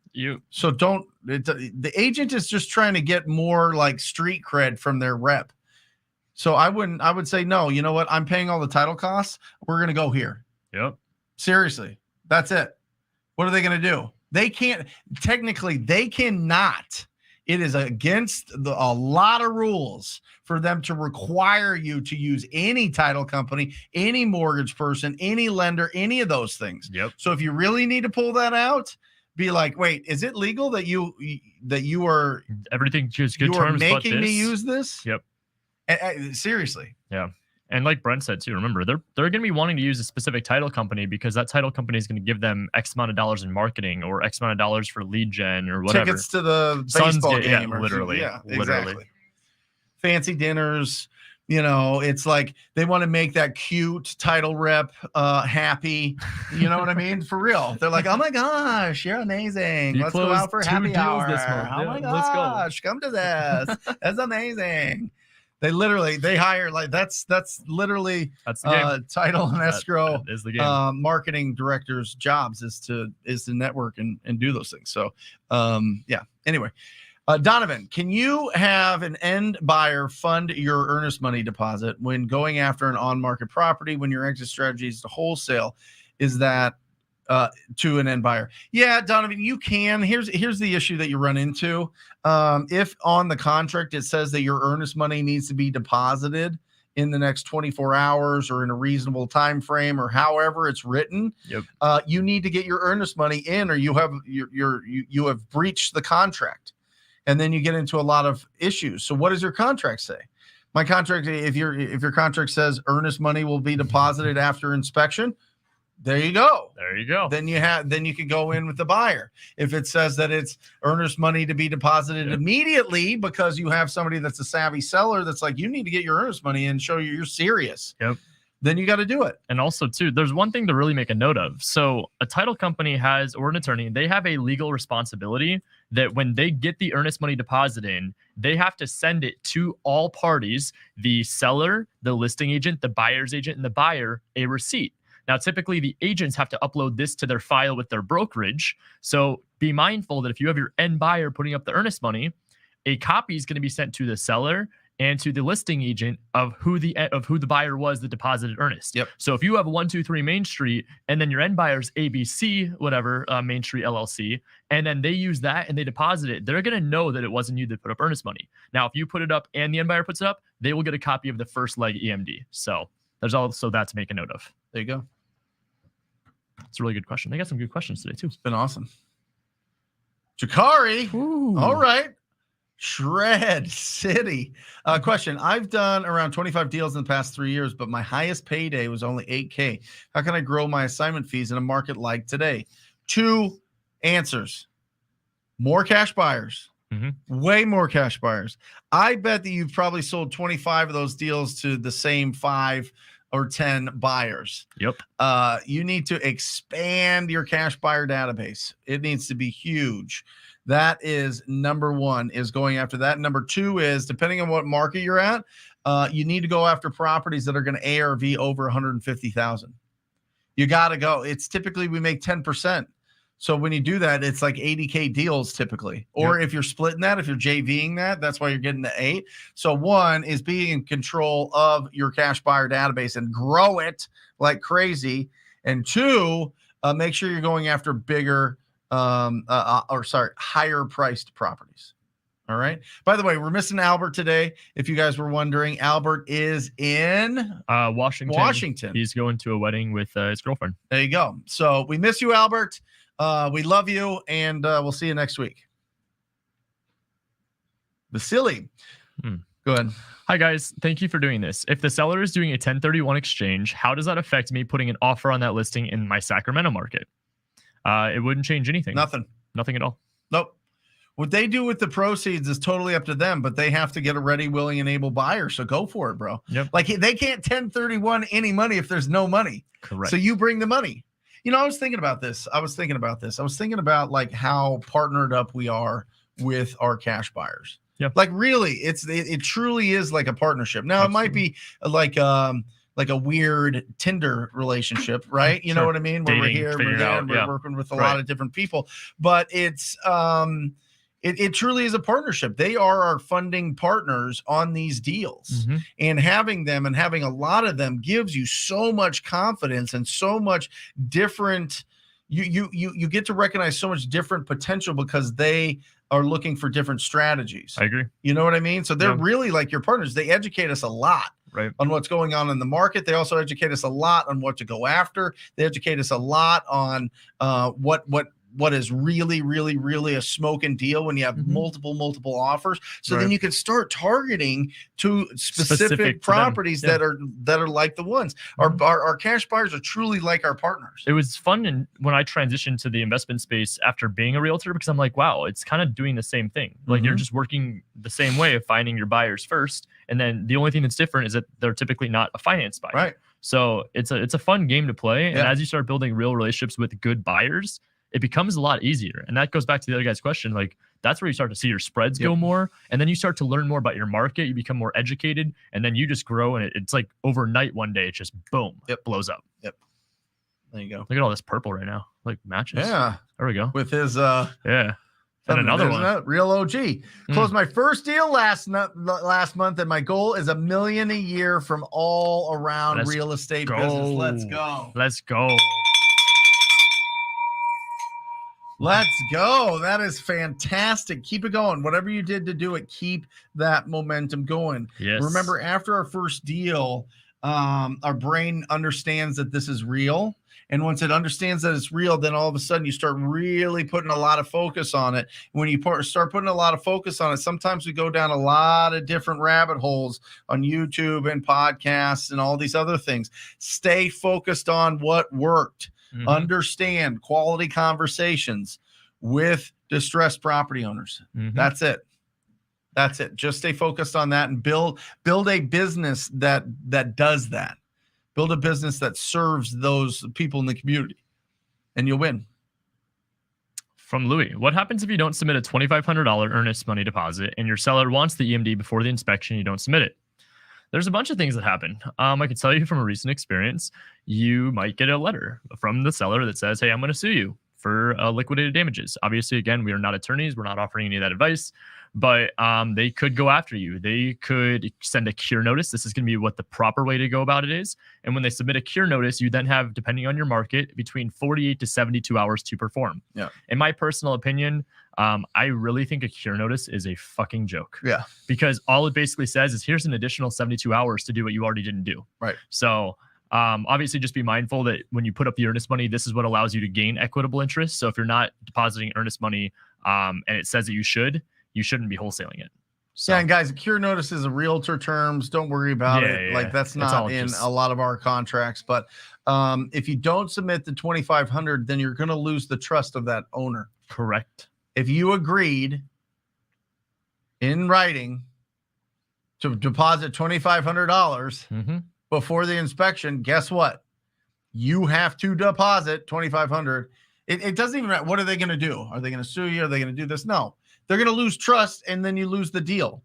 Speaker 2: So the agent is just trying to get more like street cred from their rep. So I would say, no, you know what? I'm paying all the title costs. We're going to go here.
Speaker 3: Yep.
Speaker 2: Seriously. That's it. What are they going to do? They cannot. It is against a lot of rules for them to require you to use any title company, any mortgage person, any lender, any of those things.
Speaker 3: Yep.
Speaker 2: So if you really need to pull that out, be like, wait, is it legal that you are
Speaker 3: everything just good
Speaker 2: you
Speaker 3: terms
Speaker 2: are making
Speaker 3: but this?
Speaker 2: Me use this?
Speaker 3: Yep.
Speaker 2: Seriously.
Speaker 3: Yeah. And like Brent said too, remember they're going to be wanting to use a specific title company because that title company is going to give them X amount of dollars in marketing or X amount of dollars for lead gen or whatever.
Speaker 2: Tickets to the baseball game.
Speaker 3: Yeah, literally.
Speaker 2: Yeah, exactly. Fancy dinners. It's like they want to make that cute title rep happy. You know what I mean? For real. They're like, oh my gosh, you're amazing. Let's go out for happy hour.
Speaker 3: This month.
Speaker 2: Oh my gosh, come to this. That's amazing. They hire like that's literally
Speaker 3: the
Speaker 2: title and escrow
Speaker 3: that is the game.
Speaker 2: Marketing directors' jobs is to network and do those things. So anyway. Donovan, can you have an end buyer fund your earnest money deposit when going after an on-market property when your exit strategy is to wholesale? Is that to an end buyer? Yeah, Donovan, you can. Here's the issue that you run into. If on the contract it says that your earnest money needs to be deposited in the next 24 hours or in a reasonable time frame or however it's written, you need to get your earnest money in, or you have breached the contract. And then you get into a lot of issues. So what does your contract say? My contract, if your contract says earnest money will be deposited after inspection, there you go.
Speaker 3: There you go.
Speaker 2: Then you can go in with the buyer. If it says that it's earnest money to be deposited immediately because you have somebody that's a savvy seller that's like, you need to get your earnest money and show you're serious.
Speaker 3: Yep.
Speaker 2: Then you got to do it.
Speaker 3: And also, too, there's one thing to really make a note of. So a title company or an attorney, they have a legal responsibility that when they get the earnest money deposit in, they have to send it to all parties, the seller, the listing agent, the buyer's agent, and the buyer, a receipt. Now, typically, the agents have to upload this to their file with their brokerage. So be mindful that if you have your end buyer putting up the earnest money, a copy is going to be sent to the seller and to the listing agent of who the buyer was that deposited earnest.
Speaker 2: Yep.
Speaker 3: So if you have 123 Main Street and then your end buyer's ABC, whatever, Main Street LLC, and then they use that and they deposit it, they're going to know that it wasn't you that put up earnest money. Now, if you put it up and the end buyer puts it up, they will get a copy of the first leg EMD. So there's also that to make a note of.
Speaker 2: There you go.
Speaker 3: It's a really good question. They got some good questions today too.
Speaker 2: It's been awesome. Jakari.
Speaker 3: Ooh.
Speaker 2: All right. Shred City. Question. I've done around 25 deals in the past 3 years, but my highest payday was only $8K. How can I grow my assignment fees in a market like today? 2 answers. More cash buyers. Way more cash buyers. I bet that you've probably sold 25 of those deals to the same 5 or 10 buyers.
Speaker 3: Yep.
Speaker 2: You need to expand your cash buyer database. It needs to be huge. That is number 1, is going after that. Number 2 is, depending on what market you're at, you need to go after properties that are going to ARV over 150,000. You got to go. It's typically, we make 10%. So when you do that, it's like 80K deals typically. Or if you're splitting that, if you're JVing that, that's why you're getting the 8. So 1 is being in control of your cash buyer database and grow it like crazy. And 2, make sure you're going after bigger, higher priced properties. All right. By the way, we're missing Albert today. If you guys were wondering, Albert is in Washington.
Speaker 3: He's going to a wedding with his girlfriend.
Speaker 2: There you go. So we miss you, Albert. We love you, and we'll see you next week. Vasily. Go ahead.
Speaker 3: Hi, guys. Thank you for doing this. If the seller is doing a 1031 exchange, how does that affect me putting an offer on that listing in my Sacramento market? It wouldn't change anything.
Speaker 2: Nothing
Speaker 3: at all.
Speaker 2: Nope. What they do with the proceeds is totally up to them, but they have to get a ready, willing, and able buyer. So go for it, bro.
Speaker 3: Yep.
Speaker 2: Like, they can't 1031 any money if there's no money.
Speaker 3: Correct.
Speaker 2: So you bring the money. You know, I was thinking about this. I was thinking about like how partnered up we are with our cash buyers.
Speaker 3: Yeah.
Speaker 2: Like, really, it truly is like a partnership. Now, Absolutely. It might be like a weird Tinder relationship, right? You know what I mean? Where we're here, we're there, we're working with a lot of different people. But it's it truly is a partnership. They are our funding partners on these deals. And having them and having a lot of them gives you so much confidence and so much different. You get to recognize so much different potential because they are looking for different strategies.
Speaker 3: I agree.
Speaker 2: You know what I mean? So they're really like your partners. They educate us a lot.
Speaker 3: Right.
Speaker 2: On what's going on in the market. They also educate us a lot on what to go after. They educate us a lot on what is really, really, really a smoking deal when you have multiple offers. So then you can start targeting to specific properties that are like the ones. Our cash buyers are truly like our partners.
Speaker 3: It was fun when I transitioned to the investment space after being a realtor, because I'm like, wow, it's kind of doing the same thing. Like you're just working the same way of finding your buyers first. And then the only thing that's different is that they're typically not a finance buyer.
Speaker 2: Right.
Speaker 3: So it's a fun game to play. And as you start building real relationships with good buyers, it becomes a lot easier. And that goes back to the other guy's question. Like, that's where you start to see your spreads go more. And then you start to learn more about your market. You become more educated. And then you just grow. And it's like overnight one day, it just boom, it blows up.
Speaker 2: Yep. There you go.
Speaker 3: Look at all this purple right now. Like matches.
Speaker 2: Yeah.
Speaker 3: There we go.
Speaker 2: With his
Speaker 3: And another one.
Speaker 2: Real OG. Closed my first deal last month, and my goal is $1 million a year from all around real estate business. Let's go.
Speaker 3: Let's go.
Speaker 2: Let's go. That is fantastic. Keep it going. Whatever you did to do it, keep that momentum going.
Speaker 3: Yes.
Speaker 2: Remember, after our first deal, our brain understands that this is real. And once it understands that it's real, then all of a sudden you start really putting a lot of focus on it. When you start putting a lot of focus on it, sometimes we go down a lot of different rabbit holes on YouTube and podcasts and all these other things. Stay focused on what worked. Understand quality conversations with distressed property owners. That's it. That's it. Just stay focused on that and build a business that does that. Build a business that serves those people in the community, and you'll win.
Speaker 3: From Louis, what happens if you don't submit a $2,500 earnest money deposit and your seller wants the EMD before the inspection, you don't submit it? There's a bunch of things that happen. I can tell you from a recent experience, you might get a letter from the seller that says, hey, I'm going to sue you for liquidated damages. Obviously, again, we are not attorneys. We're not offering any of that advice. but they could go after you. They could send a cure notice. This is going to be what the proper way to go about it is. And when they submit a cure notice, you then have, depending on your market, between 48 to 72 hours to perform.
Speaker 2: Yeah.
Speaker 3: In my personal opinion, I really think a cure notice is a fucking joke.
Speaker 2: Yeah.
Speaker 3: Because all it basically says is here's an additional 72 hours to do what you already didn't do.
Speaker 2: Right.
Speaker 3: So obviously just be mindful that when you put up the earnest money, this is what allows you to gain equitable interest. So if you're not depositing earnest money and it says that you shouldn't be wholesaling it. So,
Speaker 2: yeah, and guys, cure notice is a realtor terms. Don't worry about it.
Speaker 3: Yeah.
Speaker 2: Like that's not in a lot of our contracts. But if you don't submit the 2,500, then you're going to lose the trust of that owner.
Speaker 3: Correct.
Speaker 2: If you agreed in writing to deposit $2,500 before the inspection, guess what? You have to deposit $2,500. It doesn't even matter. What are they going to do? Are they going to sue you? Are they going to do this? No. They're going to lose trust, and then you lose the deal.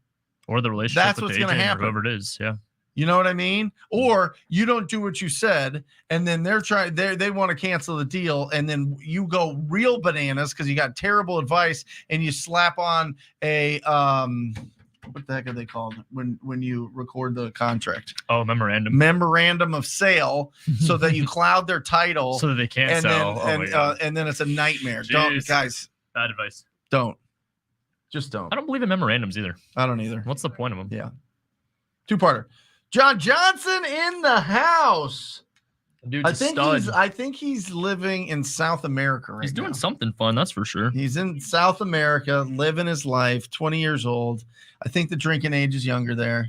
Speaker 3: Or the relationship
Speaker 2: That's
Speaker 3: with
Speaker 2: what's
Speaker 3: the
Speaker 2: going to
Speaker 3: agent
Speaker 2: happen.
Speaker 3: or whoever it is. Yeah.
Speaker 2: You know what I mean? Or you don't do what you said, and then they want to cancel the deal, and then you go real bananas because you got terrible advice, and you slap on a what the heck are they called when you record the contract?
Speaker 3: Oh, memorandum
Speaker 2: of sale, so that you cloud their title,
Speaker 3: so that they can't
Speaker 2: and
Speaker 3: sell.
Speaker 2: Then, and then it's a nightmare.
Speaker 3: Jeez.
Speaker 2: Don't, guys.
Speaker 3: Bad advice.
Speaker 2: Just don't.
Speaker 3: I don't believe in memorandums either.
Speaker 2: I don't either.
Speaker 3: What's the point of them?
Speaker 2: Yeah. Two-parter. John Johnson in the house.
Speaker 3: Dude's
Speaker 2: I think he's living in South America right now.
Speaker 3: He's doing something fun, that's for sure.
Speaker 2: He's in South America, living his life, 20 years old. I think the drinking age is younger there.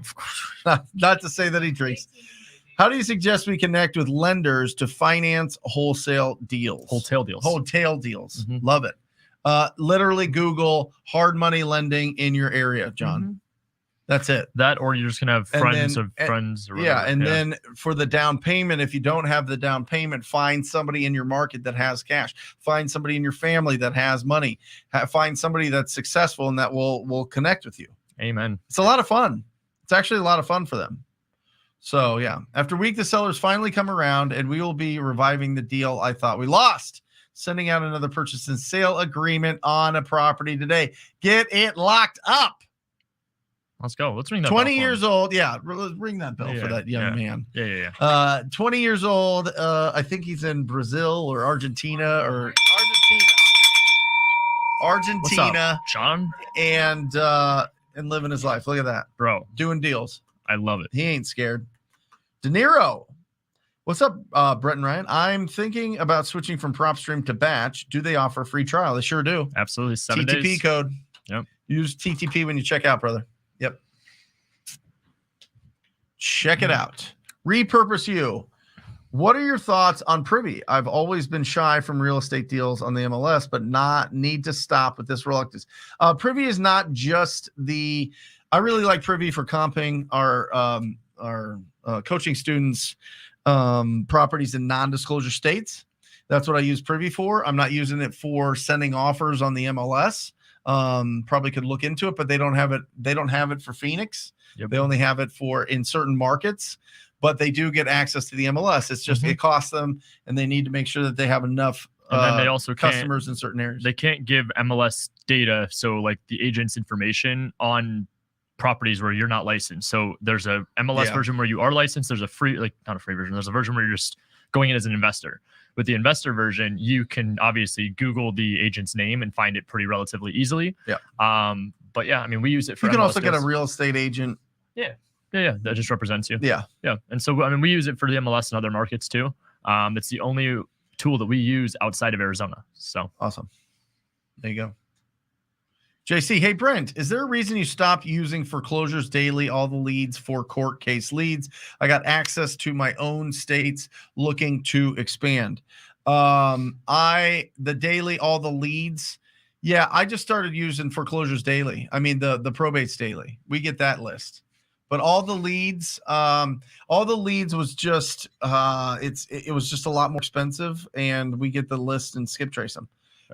Speaker 2: Not to say that he drinks. How do you suggest we connect with lenders to finance wholesale deals?
Speaker 3: Wholesale deals.
Speaker 2: Mm-hmm. Love it. Literally Google hard money lending in your area, John.
Speaker 3: Mm-hmm.
Speaker 2: That's it.
Speaker 3: That, or you're just gonna have friends of friends. Or whatever.
Speaker 2: Yeah, and then for the down payment, if you don't have the down payment, find somebody in your market that has cash. Find somebody in your family that has money. Find somebody that's successful and that will connect with you.
Speaker 3: Amen.
Speaker 2: It's a lot of fun. It's actually a lot of fun for them. So yeah, after a week, the sellers finally come around, and we will be reviving the deal I thought we lost. Sending out another purchase and sale agreement on a property today. Get it locked up.
Speaker 3: Let's go. Let's ring that
Speaker 2: 20 years old. Yeah. Let's ring that bell for that young man.
Speaker 3: Yeah.
Speaker 2: 20 years old. I think he's in Brazil or Argentina or Argentina.
Speaker 3: John?
Speaker 2: And living his life. Look at that.
Speaker 3: Bro.
Speaker 2: Doing deals.
Speaker 3: I love it.
Speaker 2: He ain't scared. De Niro. What's up, Brent and Ryan? I'm thinking about switching from PropStream to Batch. Do they offer a free trial? They sure do.
Speaker 3: Absolutely. 7
Speaker 2: TTP
Speaker 3: days.
Speaker 2: code.
Speaker 3: Yep.
Speaker 2: Use TTP when you check out, brother. Yep. Check it out. Repurpose You. What are your thoughts on Privy? I've always been shy from real estate deals on the MLS, but not need to stop with this reluctance. Privy is not just I really like Privy for comping our coaching students properties in non-disclosure states. That's what I use Privy for. I'm not using it for sending offers on the MLS. Probably could look into it, but they don't have it. They don't have it for Phoenix. Yep. They only have it for in certain markets, but they do get access to the MLS. It's just it costs them, and they need to make sure that they have enough.
Speaker 3: And then they also
Speaker 2: customers in certain areas.
Speaker 3: They can't give MLS data, so like the agent's information on properties where you're not licensed. So there's a MLS version where you are licensed. There's a free, like not a free version. There's a version where you're just going in as an investor. With the investor version, you can obviously Google the agent's name and find it pretty relatively easily. Yeah. But yeah, I mean, we use it for.
Speaker 2: You can
Speaker 3: MLS
Speaker 2: also get a real estate agent.
Speaker 3: Yeah. That just represents you.
Speaker 2: Yeah.
Speaker 3: And so I mean, we use it for the MLS and other markets too. It's the only tool that we use outside of Arizona. So
Speaker 2: awesome. There you go. JC, hey Brent, is there a reason you stopped using Foreclosures Daily, all the leads for court case leads? I got access to my own states, looking to expand. The daily, all the leads. Yeah, I just started using Foreclosures Daily. I mean the probates daily. We get that list. But all the leads was just it was just a lot more expensive, and we get the list and skip trace them.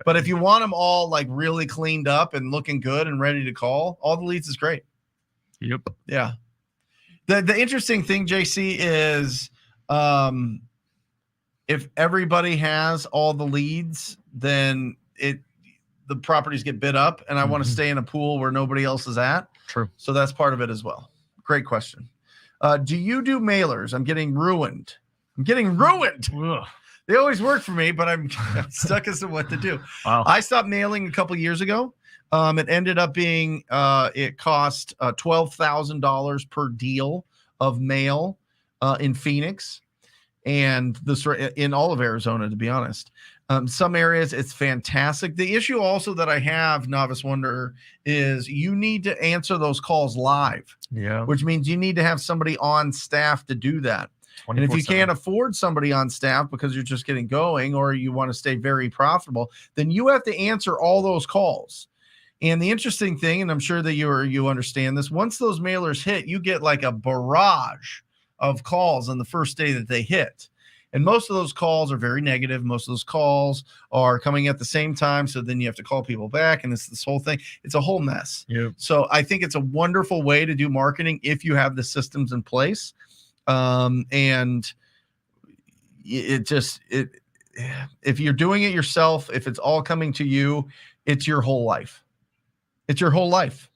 Speaker 2: But if you want them all like really cleaned up and looking good and ready to call, all the leads is great.
Speaker 3: Yep.
Speaker 2: Yeah. The interesting thing, JC, is if everybody has all the leads, then the properties get bid up, and I want to stay in a pool where nobody else is at.
Speaker 3: True.
Speaker 2: So that's part of it as well. Great question. Do you do mailers? I'm getting ruined.
Speaker 3: Ugh.
Speaker 2: They always work for me, but I'm stuck as to what to do.
Speaker 3: Wow.
Speaker 2: I stopped mailing a couple years ago. It ended up being, it cost $12,000 per deal of mail in Phoenix and in all of Arizona, to be honest. Some areas it's fantastic. The issue also that I have, Novice Wonder, is you need to answer those calls live.
Speaker 3: Yeah.
Speaker 2: Which means you need to have somebody on staff to do that. And if you can't afford somebody on staff because you're just getting going or you want to stay very profitable, then you have to answer all those calls. And the interesting thing, and I'm sure that you understand this, once those mailers hit, you get like a barrage of calls on the first day that they hit. And most of those calls are very negative. Most of those calls are coming at the same time. So then you have to call people back, and it's this whole thing. It's a whole mess.
Speaker 3: Yep.
Speaker 2: So I think it's a wonderful way to do marketing if you have the systems in place. And if you're doing it yourself, if it's all coming to you, it's your whole life. It's your whole life.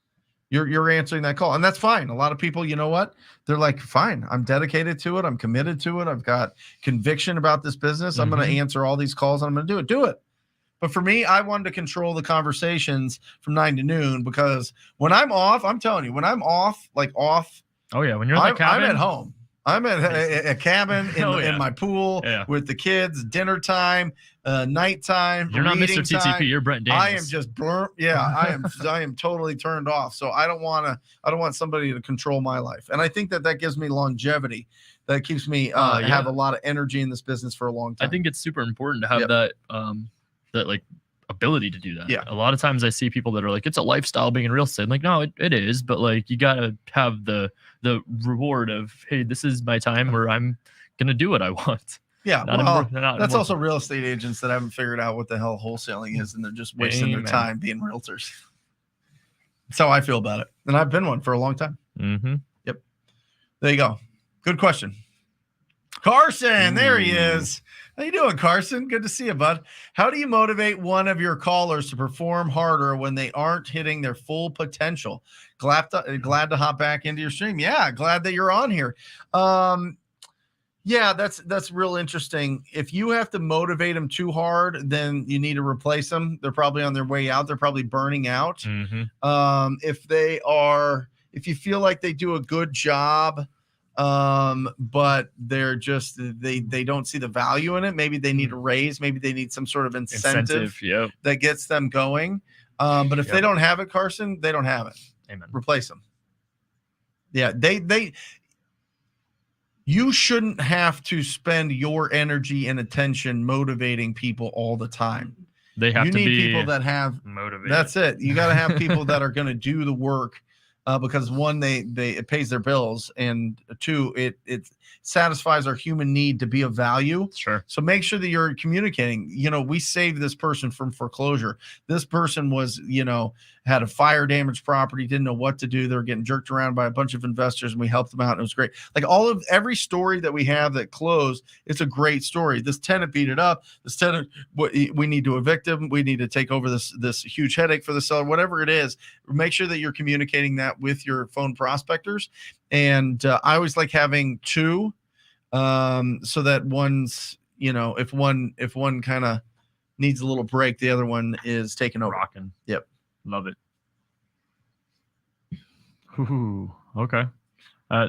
Speaker 2: You're answering that call, and that's fine. A lot of people, you know what? They're like, fine, I'm dedicated to it. I'm committed to it. I've got conviction about this business. I'm going to answer all these calls, and I'm going to do it. But for me, I wanted to control the conversations from 9 to noon, because when I'm off, I'm telling you, when I'm off.
Speaker 3: Oh yeah. When you're in the cabin,
Speaker 2: I'm at home. I'm at a cabin in my pool with the kids, dinner time, nighttime.
Speaker 3: You're not Mr. TTP.
Speaker 2: Time.
Speaker 3: You're Brent Daniels.
Speaker 2: I am just burnt. Yeah, I am totally turned off. So I don't want somebody to control my life. And I think that gives me longevity. That keeps me have a lot of energy in this business for a long time.
Speaker 3: I think it's super important to have that like ability to do that.
Speaker 2: Yeah.
Speaker 3: A lot of times I see people that are like, it's a lifestyle being in real estate. I'm like, no, it is, but like you gotta have the reward of, hey, this is my time where I'm gonna do what I want.
Speaker 2: Yeah, that's also real estate agents that haven't figured out what the hell wholesaling is, and they're just wasting their time being realtors. That's how I feel about it, and I've been one for a long time. Yep. There you go. Good question. Carson, there he is. How you doing, Carson? Good to see you, bud. How do you motivate one of your callers to perform harder when they aren't hitting their full potential? Glad to hop back into your stream. Yeah, glad that you're on here. Yeah, that's real interesting. If you have to motivate them too hard, then you need to replace them. They're probably on their way out. They're probably burning out. If you feel like they do a good job, but they're just they don't see the value in it. Maybe they need a raise. Maybe they need some sort of incentive that gets them going. But if they don't have it, Carson, they don't have it.
Speaker 3: Amen.
Speaker 2: Replace them. Yeah, you shouldn't have to spend your energy and attention motivating people all the time.
Speaker 3: They have to be
Speaker 2: people that have
Speaker 3: motivated.
Speaker 2: That's it. You got to have people that are going to do the work. Because one, it pays their bills, and two, it satisfies our human need to be of value.
Speaker 3: Sure.
Speaker 2: So make sure that you're communicating. We saved this person from foreclosure. This person was, had a fire damaged property, didn't know what to do. They were getting jerked around by a bunch of investors, and we helped them out. And it was great. Like every story that we have that closed, it's a great story. This tenant beat it up. This tenant, we need to evict him. We need to take over this huge headache for the seller, whatever it is. Make sure that you're communicating that with your phone prospectors. And I always like having two, so that one's, if one kind of needs a little break, the other one is taking over.
Speaker 3: Rocking.
Speaker 2: Yep.
Speaker 3: Love it. Ooh, okay.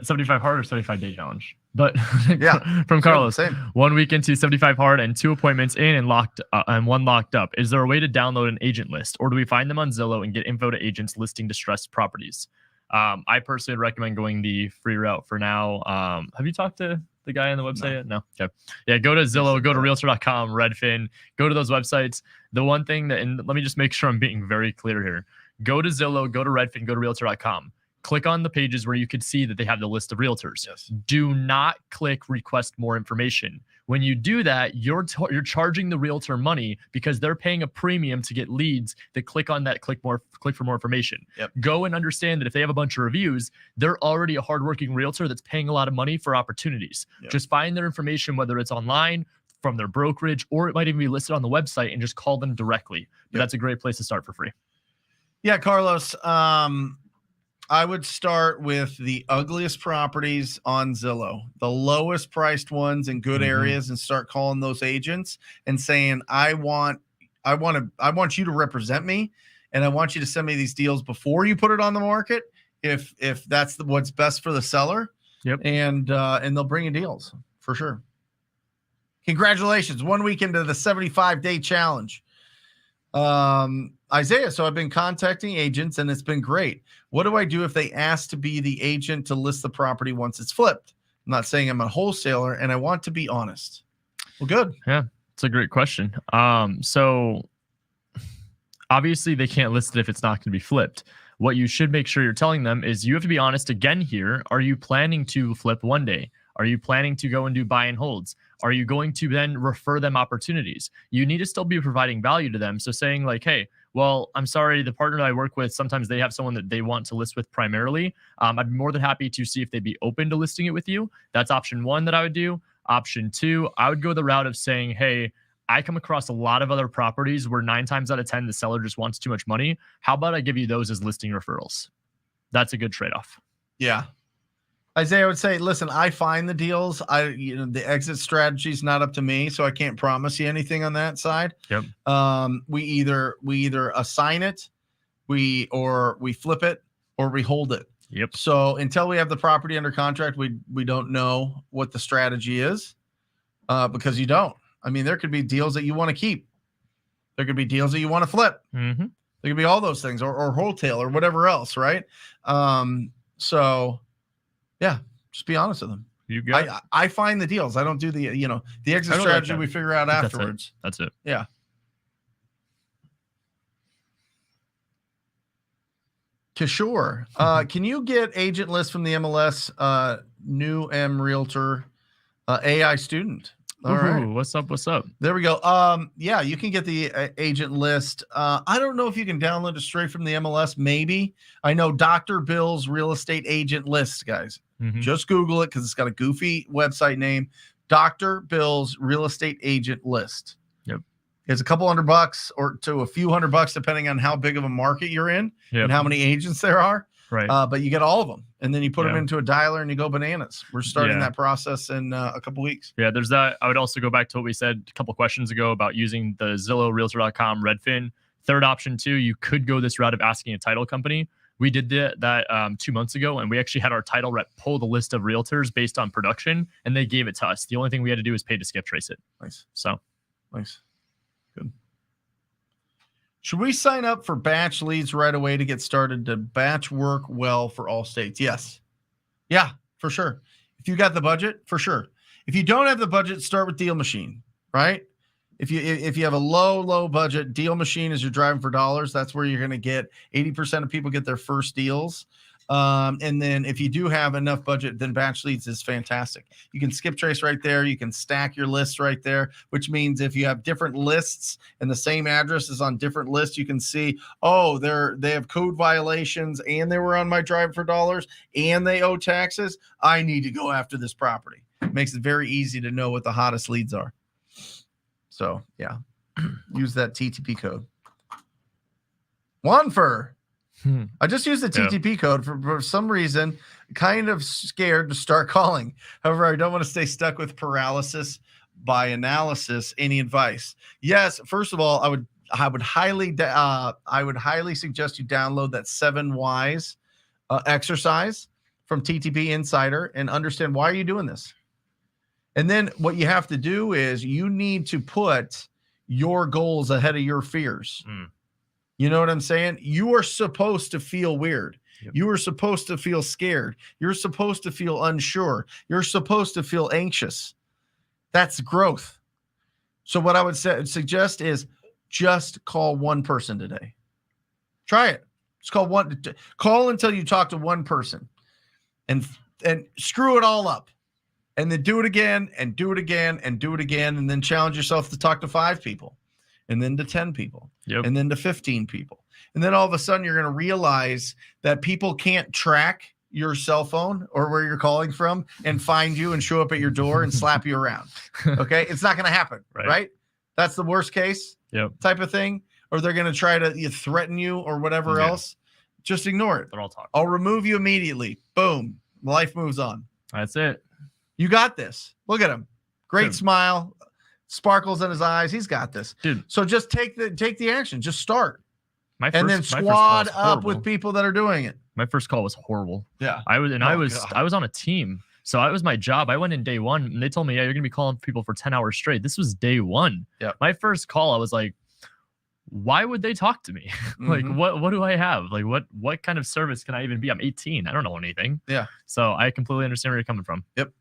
Speaker 3: 75 hard or 75-day challenge? But yeah, from Carlos,
Speaker 2: same.
Speaker 3: 1 week into 75 hard and 2 appointments in and one locked up. Is there a way to download an agent list, or do we find them on Zillow and get info to agents listing distressed properties? I personally recommend going the free route for now. Have you talked to the guy on the website yet? No. Okay. Yeah. Go to Zillow, go to realtor.com, Redfin, go to those websites. The one thing and let me just make sure I'm being very clear here. Go to Zillow, go to Redfin, go to realtor.com. Click on the pages where you can see that they have the list of realtors.
Speaker 2: Yes. Do
Speaker 3: not click request more information. When you do that, you're charging the realtor money because they're paying a premium to get leads that click on that, click for more information.
Speaker 2: Yep.
Speaker 3: Go and understand that if they have a bunch of reviews, they're already a hardworking realtor that's paying a lot of money for opportunities.
Speaker 2: Yep.
Speaker 3: Just find their information, whether it's online, from their brokerage, or it might even be listed on the website, and just call them directly. But that's a great place to start for free.
Speaker 2: Yeah, Carlos, I would start with the ugliest properties on Zillow, the lowest priced ones in good areas, and start calling those agents and saying, I want you to represent me, and I want you to send me these deals before you put it on the market, if that's what's best for the seller.
Speaker 3: Yep.
Speaker 2: And they'll bring you deals for sure. Congratulations. 1 week into the 75-day challenge. Isaiah, so I've been contacting agents and it's been great. What do I do if they ask to be the agent to list the property once it's flipped? I'm not saying I'm a wholesaler and I want to be honest. Well, good.
Speaker 3: Yeah, it's a great question. So obviously they can't list it if it's not going to be flipped. What you should make sure you're telling them is you have to be honest again here. Are you planning to flip one day? Are you planning to go and do buy and holds? Are you going to then refer them opportunities? You need to still be providing value to them. So saying like, hey, well, I'm sorry, the partner that I work with, sometimes they have someone that they want to list with primarily. I'd be more than happy to see if they'd be open to listing it with you. That's option one that I would do. Option two, I would go the route of saying, hey, I come across a lot of other properties where 9 times out of 10, the seller just wants too much money. How about I give you those as listing referrals? That's a good trade-off.
Speaker 2: Yeah. Isaiah would say, listen, I find the deals. The exit strategy is not up to me, so I can't promise you anything on that side.
Speaker 3: Yep.
Speaker 2: We either assign it, we flip it, or we hold it.
Speaker 3: Yep.
Speaker 2: So until we have the property under contract, we don't know what the strategy is, because you don't. I mean, there could be deals that you want to keep. There could be deals that you want to flip.
Speaker 3: Mm-hmm.
Speaker 2: There could be all those things, or wholesale, or whatever else, right? So. Yeah, just be honest with them.
Speaker 3: You got it.
Speaker 2: I find the deals. I don't do the exit strategy we figure out afterwards.
Speaker 3: That's it.
Speaker 2: Yeah. Kishore, can you get agent list from the MLS, new M Realtor, AI student? All right.
Speaker 3: What's up?
Speaker 2: There we go. Yeah, you can get the agent list. I don't know if you can download it straight from the MLS. Maybe. I know Dr. Bill's real estate agent list, guys.
Speaker 3: Mm-hmm.
Speaker 2: Just Google it because it's got a goofy website name. Dr. Bill's real estate agent list.
Speaker 3: Yep.
Speaker 2: It's a couple $100 or to a few $100 depending on how big of a market you're in and how many agents there are.
Speaker 3: Right.
Speaker 2: But you get all of them, and then you put them into a dialer and you go bananas. We're starting that process in a couple weeks.
Speaker 3: Yeah, there's that. I would also go back to what we said a couple questions ago about using the Zillow, Realtor.com, Redfin. Third option too, you could go this route of asking a title company. We did that 2 months ago, and we actually had our title rep pull the list of realtors based on production, and they gave it to us. The only thing we had to do was pay to skip trace it.
Speaker 2: Nice.
Speaker 3: So
Speaker 2: nice. Good. Should we sign up for batch leads right away to get started? To batch work well for all states? Yes. Yeah, for sure. If you got the budget, for sure. If you don't have the budget, start with Deal Machine, right? If you have a low budget, Deal Machine is your driving for dollars. That's where you're going to get 80% of people get their first deals. And then if you do have enough budget, then batch leads is fantastic. You can skip trace right there. You can stack your lists right there, which means if you have different lists and the same address is on different lists, you can see, oh, they have code violations and they were on my drive for dollars and they owe taxes. I need to go after this property. It makes it very easy to know what the hottest leads are. So yeah, use that TTP code. I just used the TTP code for some reason, kind of scared to start calling. However, I don't want to stay stuck with paralysis by analysis. Any advice? Yes. First of all, I would highly suggest you download that 7 Whys exercise from TTP Insider and understand why are you doing this. And then what you have to do is you need to put your goals ahead of your fears. You know what I'm saying? You are supposed to feel weird. Yep. You are supposed to feel scared. You're supposed to feel unsure. You're supposed to feel anxious. That's growth. So what I would suggest is just call one person today. Try it. Just call until you talk to one person and screw it all up. And then do it again and do it again and do it again. And then challenge yourself to talk to 5 people. And then to 10 people, and then to 15 people. And then all of a sudden you're going to realize that people can't track your cell phone or where you're calling from and find you and show up at your door and slap you around. Okay. It's not going to happen. Right. That's the worst case type of thing. Or they're going to try to threaten you or whatever else. Just ignore it.
Speaker 3: They're all talking.
Speaker 2: I'll remove you immediately. Boom. Life moves on.
Speaker 3: That's it.
Speaker 2: You got this. Look at him. Great smile. Sparkles in his eyes. He's got this.
Speaker 3: Dude.
Speaker 2: So just take the action. Just start. And then squad up with people that are doing it.
Speaker 3: My first call was horrible.
Speaker 2: Yeah.
Speaker 3: I was on a team. So it was my job. I went in day one and they told me, yeah, you're going to be calling people for 10 hours straight. This was day one.
Speaker 2: Yeah.
Speaker 3: My first call, I was like, why would they talk to me? Like, what do I have? Like, what kind of service can I even be? I'm 18. I don't know anything.
Speaker 2: Yeah.
Speaker 3: So I completely understand where you're coming from.
Speaker 2: Yep.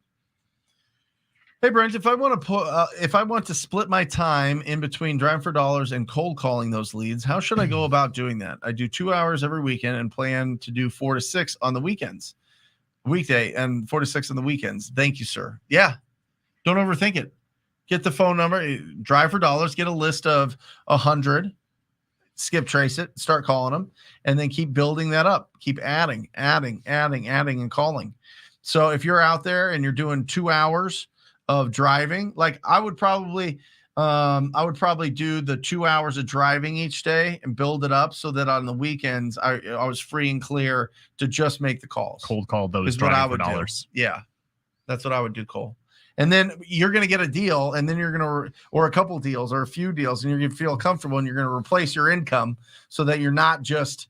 Speaker 2: Hey, Brent, if I want to split my time in between driving for dollars and cold calling those leads, how should I go about doing that? I do 2 hours every weekend and plan to do 4 to 6 on the weekday and 4 to 6 on the weekends. Thank you, sir. Yeah. Don't overthink it. Get the phone number, drive for dollars, get a list of 100, skip trace it, start calling them, and then keep building that up. Keep adding and calling. So if you're out there and you're doing 2 hours of driving, like I would probably do the 2 hours of driving each day and build it up so that on the weekends I was free and clear to just make the calls.
Speaker 3: Cold call those driving for dollars.
Speaker 2: Yeah, that's what I would do, Cole. And then you're going to get a deal, and then you're going to, or a couple deals or a few deals, and you're going to feel comfortable, and you're going to replace your income so that you're not just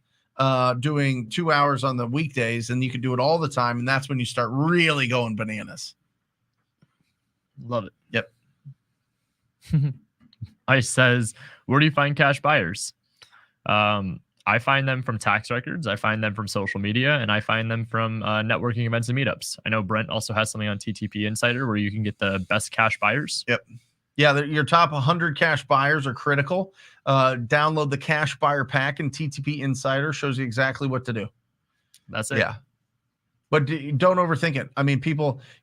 Speaker 2: doing 2 hours on the weekdays, and you can do it all the time. And that's when you start really going bananas.
Speaker 3: Love it.
Speaker 2: Yep.
Speaker 3: Ice says, where do you find cash buyers? I find them from tax records. I find them from social media, and I find them from networking events and meetups. I know Brent also has something on TTP Insider where you can get the best cash buyers.
Speaker 2: Yep. Yeah, your top 100 cash buyers are critical. Download the cash buyer pack, and TTP Insider shows you exactly what to do.
Speaker 3: That's it.
Speaker 2: Yeah. But don't overthink it. I mean,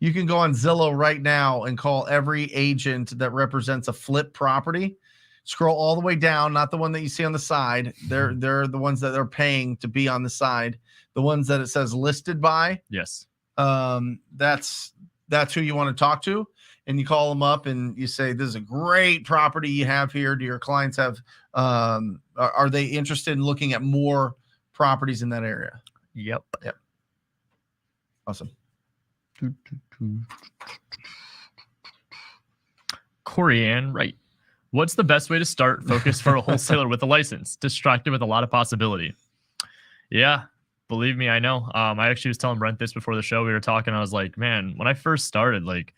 Speaker 2: you can go on Zillow right now and call every agent that represents a flip property. Scroll all the way down, not the one that you see on the side. They're the ones that they're paying to be on the side. The ones that it says listed by.
Speaker 3: Yes.
Speaker 2: That's who you want to talk to. And you call them up and you say, this is a great property you have here. Do your clients have, are they interested in looking at more properties in that area?
Speaker 3: Yep.
Speaker 2: Awesome.
Speaker 3: Corey Ann, right. What's the best way to start focus for a wholesaler with a license? Distracted with a lot of possibility. Yeah, believe me, I know. I actually was telling Brent this before the show. We were talking. I was like, man, when I first started, like,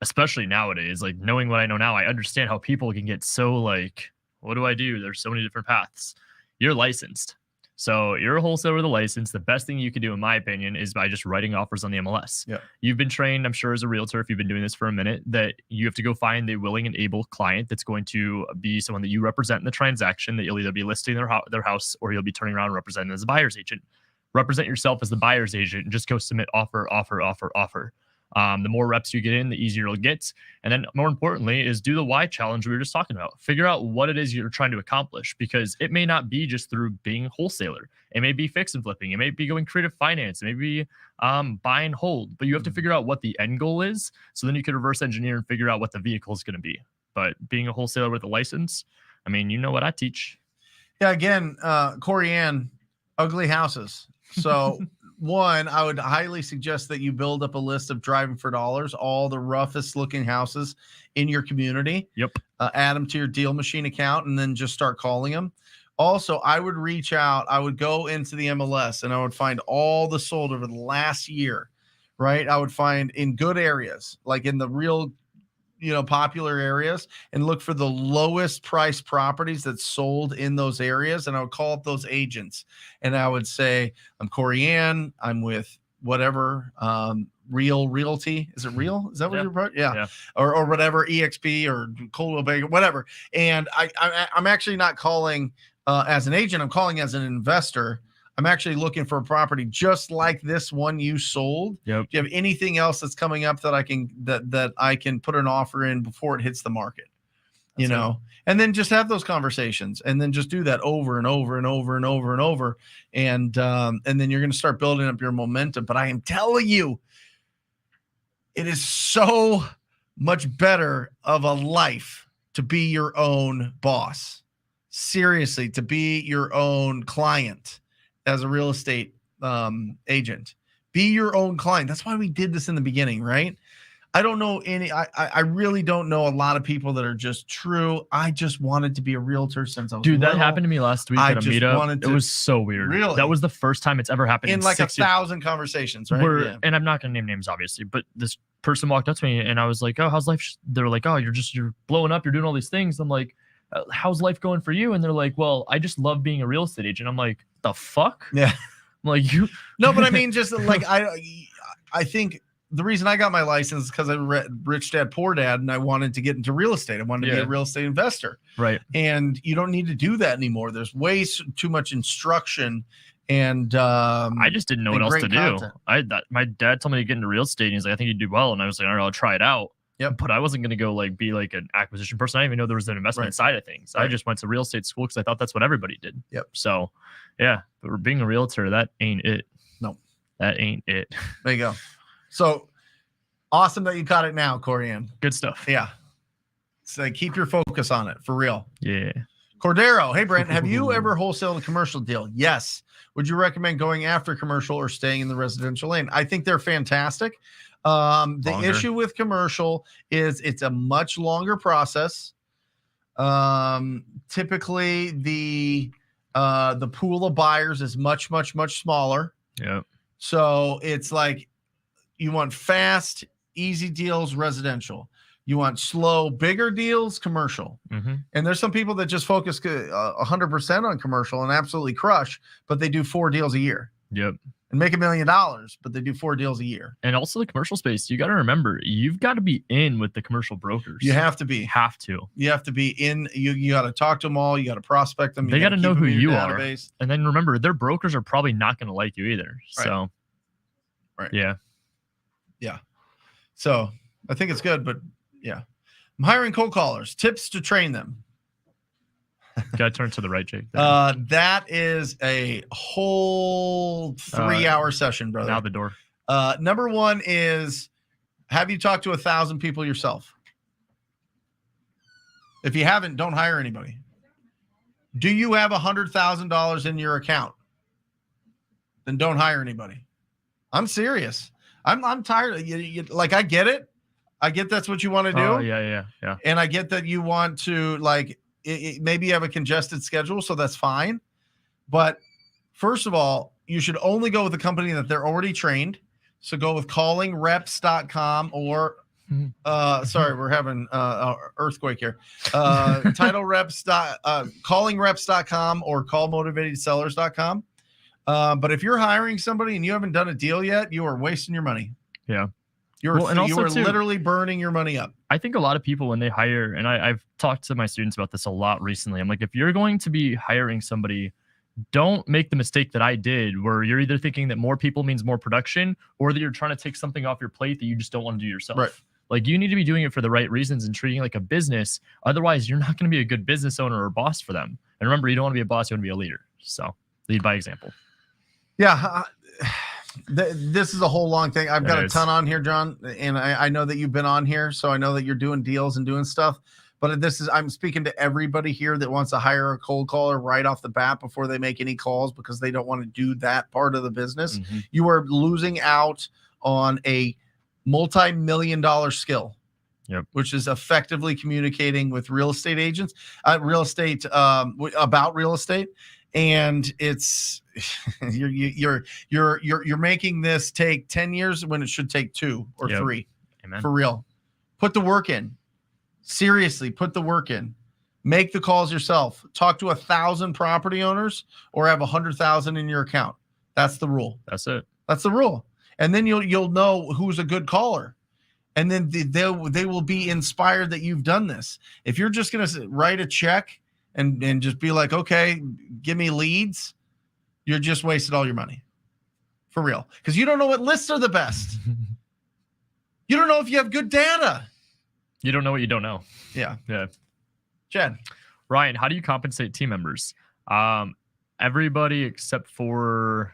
Speaker 3: especially nowadays, like knowing what I know now, I understand how people can get so like, what do I do? There's so many different paths. You're licensed. So you're a wholesaler with a license. The best thing you can do, in my opinion, is by just writing offers on the MLS.
Speaker 2: Yeah.
Speaker 3: You've been trained, I'm sure, as a realtor, if you've been doing this for a minute, that you have to go find a willing and able client that's going to be someone that you represent in the transaction, that you'll either be listing their house or you'll be turning around and representing as a buyer's agent. Represent yourself as the buyer's agent and just go submit offer. The more reps you get in, the easier it'll get. And then more importantly is do the why challenge we were just talking about. Figure out what it is you're trying to accomplish, because it may not be just through being a wholesaler. It may be fix and flipping. It may be going creative finance. It may be buy and hold. But you have to figure out what the end goal is, so then you can reverse engineer and figure out what the vehicle is going to be. But being a wholesaler with a license, I mean, you know what I teach.
Speaker 2: Yeah, again, Corey Ann, ugly houses. So one, I would highly suggest that you build up a list of driving for dollars, all the roughest looking houses in your community.
Speaker 3: Yep.
Speaker 2: Add them to your deal machine account and then just start calling them. Also, I would reach out. I would go into the MLS and I would find all the sold over the last year, right? I would find in good areas, like in the real, popular areas, and look for the lowest price properties that sold in those areas. And I would call up those agents and I would say, I'm Corey Ann. I'm with whatever, Real Realty. Is it Real? Is that what you're? Yeah. Or whatever, EXP or Coldwell Banker, whatever. And I'm actually not calling as an agent. I'm calling as an investor. I'm actually looking for a property just like this one you sold.
Speaker 3: Yep.
Speaker 2: Do you have anything else that's coming up that I can put an offer in before it hits the market? you know, and then just have those conversations and then just do that over and over and over and over and over. And then you're going to start building up your momentum. But I am telling you, it is so much better of a life to be your own boss. Seriously, to be your own client as a real estate agent. Be your own client. That's why we did this in the beginning, right? I don't know I really don't know a lot of people that are just true. I just wanted to be a realtor since I was little.
Speaker 3: That happened to me last week at a meetup. It was so weird.
Speaker 2: Really?
Speaker 3: That was the first time it's ever happened
Speaker 2: in like 1,000 conversations, right?
Speaker 3: And I'm not going to name names, obviously, but this person walked up to me and I was like, oh, how's life? They're like, oh, you're blowing up. You're doing all these things. I'm like, how's life going for you? And they're like, well, I just love being a real estate agent. I'm like, the fuck?
Speaker 2: Yeah.
Speaker 3: I'm like, you.
Speaker 2: No, but I mean, just like, I think the reason I got my license is because I read Rich Dad, Poor Dad, and I wanted to get into real estate. I wanted to be a real estate investor.
Speaker 3: Right.
Speaker 2: And you don't need to do that anymore. There's way too much instruction. And
Speaker 3: I just didn't know what else to do. My dad told me to get into real estate. And he's like, I think you'd do well. And I was like, all right, I'll try it out.
Speaker 2: Yep.
Speaker 3: But I wasn't going to go like be like an acquisition person. I didn't even know there was an investment side of things. I just went to real estate school because I thought that's what everybody did.
Speaker 2: Yep.
Speaker 3: So yeah, but being a realtor, that ain't it.
Speaker 2: No,
Speaker 3: that ain't it.
Speaker 2: There you go. So awesome that you caught it now, Corian.
Speaker 3: Good stuff.
Speaker 2: Yeah. So keep your focus on it for real.
Speaker 3: Yeah.
Speaker 2: Cordero. Hey, Brent, have you ever wholesaled a commercial deal? Yes. Would you recommend going after commercial or staying in the residential lane? I think they're fantastic. The issue with commercial is it's a much longer process. Typically the pool of buyers is much smaller.
Speaker 3: Yeah.
Speaker 2: So it's like you want fast, easy deals, residential. You want slow, bigger deals, commercial.
Speaker 3: Mm-hmm.
Speaker 2: And there's some people that just focus 100% on commercial and absolutely crush, but they do 4 deals a year.
Speaker 3: Yep.
Speaker 2: And make $1 million, but they do 4 deals a year.
Speaker 3: And also the commercial space, you got to remember, you've got to be in with the commercial brokers.
Speaker 2: You have to be.
Speaker 3: You have to be
Speaker 2: in. You got to talk to them all. You got to prospect them.
Speaker 3: They got to know who you are. And then remember, their brokers are probably not going to like you either.
Speaker 2: Right.
Speaker 3: So, yeah.
Speaker 2: So I think it's good, but yeah. I'm hiring cold callers. Tips to train them.
Speaker 3: Got to turn to the right, Jake.
Speaker 2: That is a whole 3-hour session, brother.
Speaker 3: Now the door.
Speaker 2: Number 1 is, have you talked to 1,000 people yourself? If you haven't, don't hire anybody. Do you have $100,000 in your account? Then don't hire anybody. I'm serious. I'm tired. Like, I get it. I get that's what you want to do.
Speaker 3: Oh, yeah.
Speaker 2: And I get that you want to, like, maybe you have a congested schedule, so that's fine. But first of all, you should only go with a company that they're already trained. So go with callingreps.com or sorry, we're having an earthquake here. Callingreps.com or callmotivatedsellers.com. But if you're hiring somebody and you haven't done a deal yet, you are wasting your money.
Speaker 3: Yeah.
Speaker 2: You are literally burning your money up.
Speaker 3: I think a lot of people when they hire, and I've talked to my students about this a lot recently. I'm like, if you're going to be hiring somebody, don't make the mistake that I did where you're either thinking that more people means more production or that you're trying to take something off your plate that you just don't want to do yourself.
Speaker 2: Right.
Speaker 3: Like, you need to be doing it for the right reasons and treating it like a business. Otherwise, you're not going to be a good business owner or boss for them. And remember, you don't want to be a boss, you want to be a leader. So lead by example.
Speaker 2: Yeah. This is a whole long thing. I've got a ton on here, John, and I know that you've been on here, so I know that you're doing deals and doing stuff. But I'm speaking to everybody here that wants to hire a cold caller right off the bat before they make any calls because they don't want to do that part of the business. Mm-hmm. You are losing out on a multi-million-dollar skill.
Speaker 3: Yep.
Speaker 2: Which is effectively communicating with real estate agents, about real estate. And it's you're making this take 10 years when it should take 2 or 3.
Speaker 3: Amen.
Speaker 2: For real. Put the work in. Seriously, put the work in. Make the calls yourself. Talk to 1,000 property owners or have 100,000 in your account. That's the rule.
Speaker 3: That's it.
Speaker 2: That's the rule. And then you'll know who's a good caller. And then they will be inspired that you've done this. If you're just going to write a check and just be like, okay, give me leads, you're just wasted all your money. For real. Because you don't know what lists are the best. You don't know if you have good data.
Speaker 3: You don't know what you don't know.
Speaker 2: Yeah.
Speaker 3: Yeah.
Speaker 2: Jen.
Speaker 3: Ryan, how do you compensate team members? Everybody except for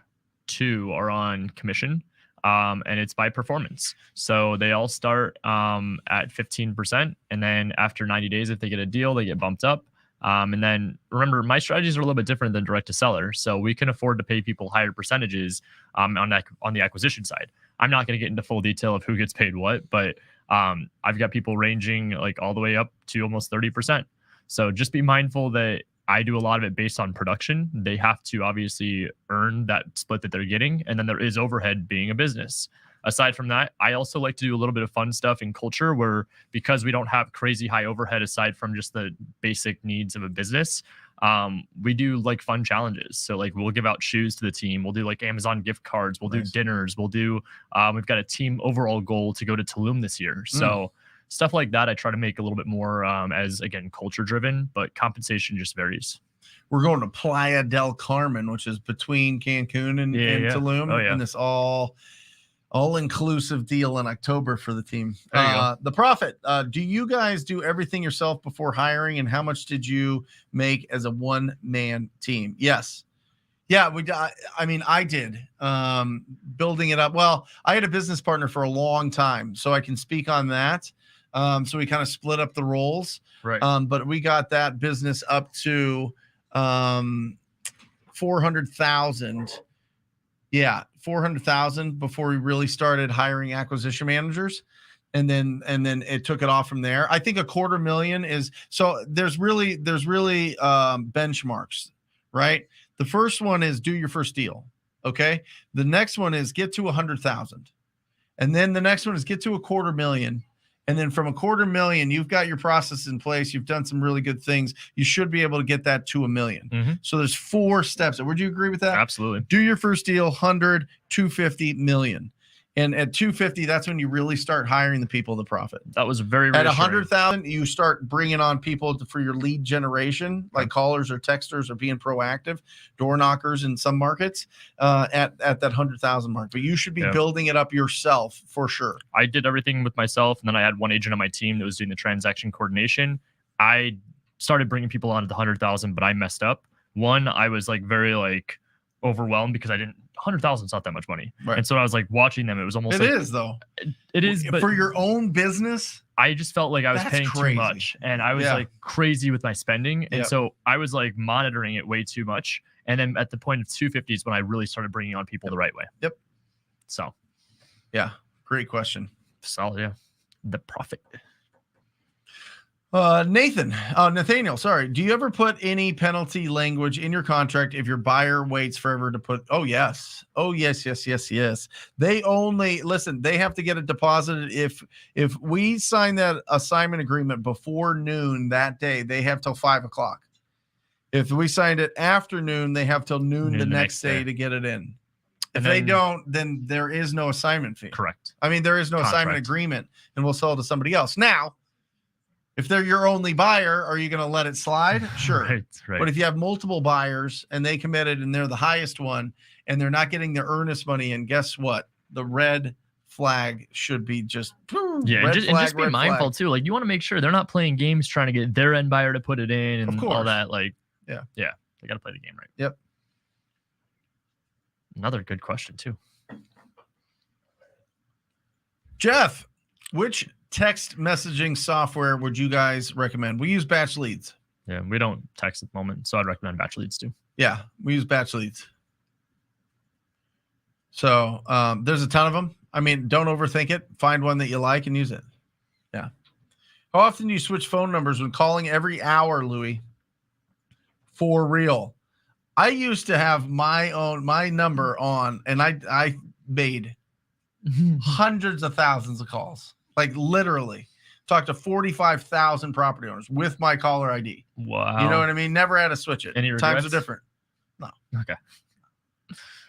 Speaker 3: 2 are on commission, and it's by performance. So they all start at 15%, and then after 90 days, if they get a deal, they get bumped up. And then remember, my strategies are a little bit different than direct to seller, so we can afford to pay people higher percentages on the acquisition side. I'm not going to get into full detail of who gets paid what, but I've got people ranging like all the way up to almost 30%. So just be mindful that I do a lot of it based on production. They have to obviously earn that split that they're getting, and then there is overhead being a business. Aside from that, I also like to do a little bit of fun stuff in culture where, because we don't have crazy high overhead aside from just the basic needs of a business, we do like fun challenges. So like we'll give out shoes to the team. We'll do like Amazon gift cards. We'll do dinners. We'll do, we've got a team overall goal to go to Tulum this year. So stuff like that, I try to make a little bit more as, again, culture driven, but compensation just varies.
Speaker 2: We're going to Playa del Carmen, which is between Cancun and Tulum. And this all-inclusive deal in October for the team. The Prophet, do you guys do everything yourself before hiring, and how much did you make as a one-man team? Yes. Yeah, I did. Building it up. Well, I had a business partner for a long time, so I can speak on that. So we kind of split up the roles.
Speaker 3: Right.
Speaker 2: But we got that business up to 400,000. Yeah, 400,000 before we really started hiring acquisition managers. And then it took it off from there. I think $250,000 is, so there's really benchmarks, right? The first one is do your first deal. Okay. The next one is get to 100,000. And then the next one is get to $250,000. And then from $250,000, you've got your process in place. You've done some really good things. You should be able to get that to $1 million.
Speaker 3: Mm-hmm.
Speaker 2: So there's 4 steps. Would you agree with that?
Speaker 3: Absolutely.
Speaker 2: Do your first deal, 100, 250, million. And at 250, that's when you really start hiring the people of the Prophet.
Speaker 3: That was very
Speaker 2: At 100,000, you start bringing on people for your lead generation, like callers or texters or being proactive, door knockers in some markets at that 100,000 mark. But you should be building it up yourself for sure. I
Speaker 3: did everything with myself, and then I had one agent on my team that was doing the transaction coordination. I started bringing people on at the 100,000, but I messed up. One, I was like very like overwhelmed because I didn't. 100,000 is not that much money, right? And so I was like watching them. It was almost.
Speaker 2: It is though.
Speaker 3: It is, but
Speaker 2: for your own business,
Speaker 3: I just felt like I was paying too much, and I was like crazy with my spending, and so I was like monitoring it way too much. And then at the point of 250 is when I really started bringing on people the right way.
Speaker 2: Yep.
Speaker 3: So,
Speaker 2: yeah, great question.
Speaker 3: Solid, yeah. The Prophet.
Speaker 2: Nathaniel, sorry. Do you ever put any penalty language in your contract if your buyer waits forever to put? Oh, yes. Oh, yes. They only they have to get it deposited. If we sign that assignment agreement before noon that day, they have till 5:00. If we signed it afternoon, they have till noon the next day to get it in. If they don't, then there is no assignment fee.
Speaker 3: Correct.
Speaker 2: I mean, there is no assignment agreement, and we'll sell it to somebody else. Now, if they're your only buyer, are you going to let it slide? Sure.
Speaker 3: Right.
Speaker 2: But if you have multiple buyers and they committed and they're the highest one and they're not getting their earnest money, and guess what? The red flag should be just
Speaker 3: and just be mindful too. Like you want to make sure they're not playing games trying to get their end buyer to put it in and all that. Like, they got to play the game right.
Speaker 2: Yep.
Speaker 3: Another good question too.
Speaker 2: Jeff, which text messaging software would you guys recommend? We use Batch Leads.
Speaker 3: Yeah, we don't text at the moment, so I'd recommend Batch Leads too.
Speaker 2: Yeah, we use Batch Leads. So there's a ton of them. I mean, don't overthink it. Find one that you like and use it. Yeah. How often do you switch phone numbers when calling every hour, Louis? For real. I used to have my number on, and I made hundreds of thousands of calls. Like literally talked to 45,000 property owners with my caller ID.
Speaker 3: Wow.
Speaker 2: You know what I mean? Never had to switch it.
Speaker 3: Any regrets?
Speaker 2: Times are different. No.
Speaker 3: Okay.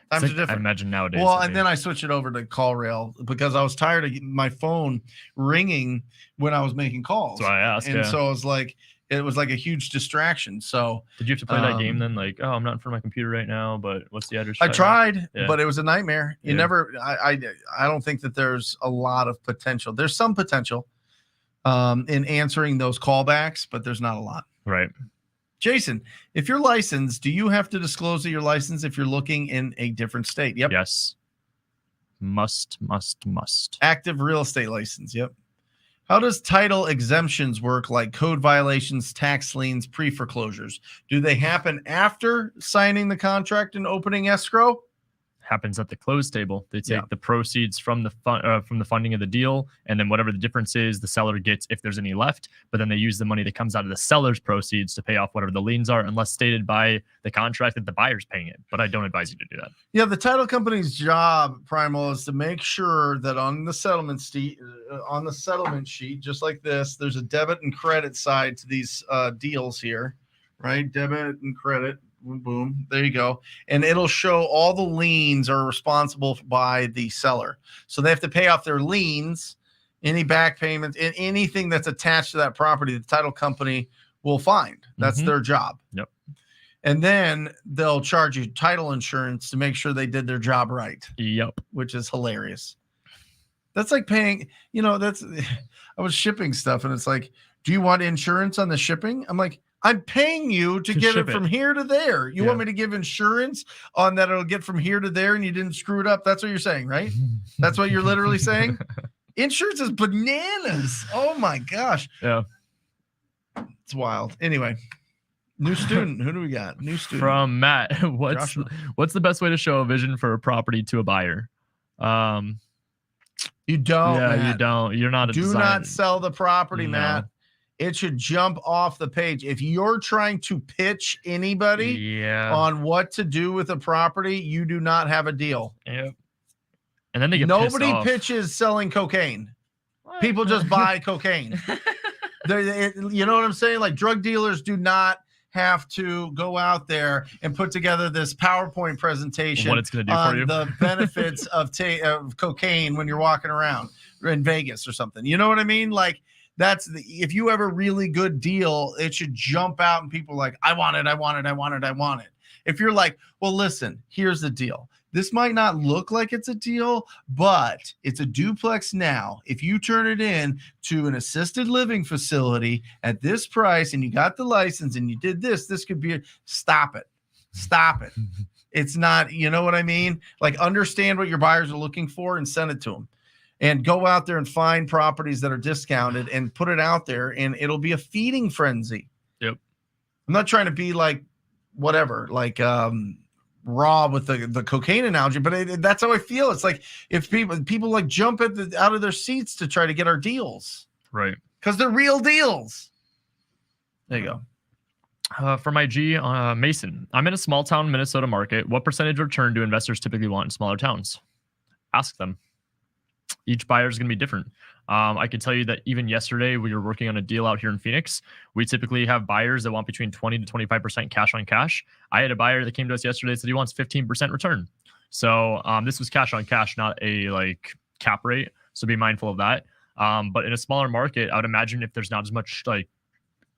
Speaker 2: Times are different.
Speaker 3: I imagine nowadays.
Speaker 2: Well, and then I switched it over to CallRail because I was tired of my phone ringing when I was making calls.
Speaker 3: That's why I asked.
Speaker 2: And so it was like a huge distraction. So
Speaker 3: did you have to play that game then? Like, oh, I'm not in front of my computer right now, but what's the address?
Speaker 2: I tried, but it was a nightmare. You never. I don't think that there's a lot of potential. There's some potential in answering those callbacks, but there's not a lot.
Speaker 3: Right.
Speaker 2: Jason, if you're licensed, do you have to disclose that you're licensed if you're looking in a different state? Yep.
Speaker 3: Yes. Must.
Speaker 2: Active real estate license. Yep. How does title exemptions work, like code violations, tax liens, pre-foreclosures? Do they happen after signing the contract and opening escrow?
Speaker 3: Happens at the close table. They take the proceeds from the funding of the deal, and then whatever the difference is, the seller gets if there's any left. But then they use the money that comes out of the seller's proceeds to pay off whatever the liens are, unless stated by the contract that the buyer's paying it. But I don't advise you to do that.
Speaker 2: Yeah, the title company's job, Primal, is to make sure that on the settlement sheet, just like this, there's a debit and credit side to these deals here, right? Debit and credit. Boom, there you go. And it'll show all the liens are responsible by the seller. So they have to pay off their liens, any back payments, and anything that's attached to that property, the title company will find. That's their job.
Speaker 3: Yep.
Speaker 2: And then they'll charge you title insurance to make sure they did their job right.
Speaker 3: Yep.
Speaker 2: Which is hilarious. That's like paying, I was shipping stuff and it's like, do you want insurance on the shipping? I'm like, I'm paying you to get it from here to there. You want me to give insurance on that it'll get from here to there and you didn't screw it up? That's what you're saying, right? That's what you're literally saying? Insurance is bananas. Oh, my gosh.
Speaker 3: Yeah.
Speaker 2: It's wild. Anyway, new student. Who do we got? New student.
Speaker 3: From Matt. What's the best way to show a vision for a property to a buyer?
Speaker 2: You don't.
Speaker 3: Yeah,
Speaker 2: Matt.
Speaker 3: You don't. You're not a
Speaker 2: Do not sell the property, Matt. It should jump off the page. If you're trying to pitch anybody on what to do with a property, you do not have a deal.
Speaker 3: Yep. And then they get
Speaker 2: nobody
Speaker 3: pissed off.
Speaker 2: pitches selling cocaine. What? People just buy cocaine. You know what I'm saying? Like drug dealers do not have to go out there and put together this PowerPoint presentation
Speaker 3: what it's going to do
Speaker 2: on
Speaker 3: for you.
Speaker 2: The benefits of cocaine when you're walking around in Vegas or something. You know what I mean? Like, if you have a really good deal, it should jump out and people are like, I want it. If you're like, well, listen, here's the deal. This might not look like it's a deal, but it's a duplex now. If you turn it in to an assisted living facility at this price and you got the license and you did this could be stop it. It's not, you know what I mean? Like understand what your buyers are looking for and send it to them. And go out there and find properties that are discounted and put it out there, and it'll be a feeding frenzy.
Speaker 3: Yep. I'm
Speaker 2: not trying to be like whatever, like raw with the cocaine analogy, but that's how I feel. It's like if people like jump out of their seats to try to get our deals,
Speaker 3: right?
Speaker 2: Because they're real deals. There you
Speaker 3: go. For my G, Mason, I'm in a small town Minnesota market. What percentage return do investors typically want in smaller towns? Ask them. Each buyer is going to be different. I can tell you that even yesterday, we were working on a deal out here in Phoenix. We typically have buyers that want between 20 to 25% cash on cash. I had a buyer that came to us yesterday that said he wants 15% return. So this was cash on cash, not a cap rate. So be mindful of that. But in a smaller market, I would imagine if there's not as much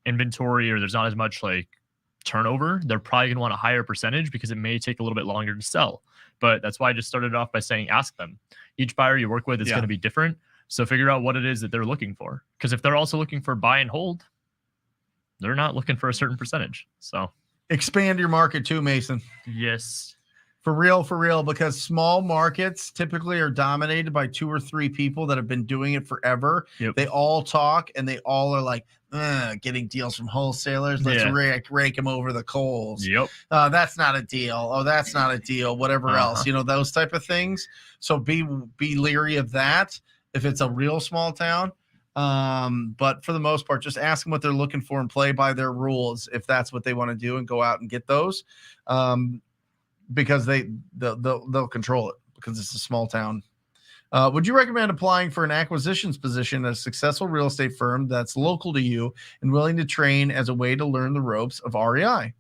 Speaker 3: inventory or there's not as much turnover, they're probably going to want a higher percentage because it may take a little bit longer to sell. But that's why I just started off by saying, ask them. Each buyer you work with is going to be different. So figure out what it is that they're looking for. Because if they're also looking for buy and hold, they're not looking for a certain percentage. So
Speaker 2: expand your market too, Mason.
Speaker 3: Yes.
Speaker 2: For real, because small markets typically are dominated by 2 or 3 people that have been doing it forever.
Speaker 3: Yep.
Speaker 2: They all talk and they all are like, getting deals from wholesalers. Let's rake them over the coals.
Speaker 3: Yep.
Speaker 2: That's not a deal. Oh, that's not a deal. Whatever else, those type of things. So be leery of that if it's a real small town. But for the most part, just ask them what they're looking for and play by their rules if that's what they want to do and go out and get those. Because they'll control it because it's a small town. Would you recommend applying for an acquisitions position at a successful real estate firm that's local to you and willing to train as a way to learn the ropes of REI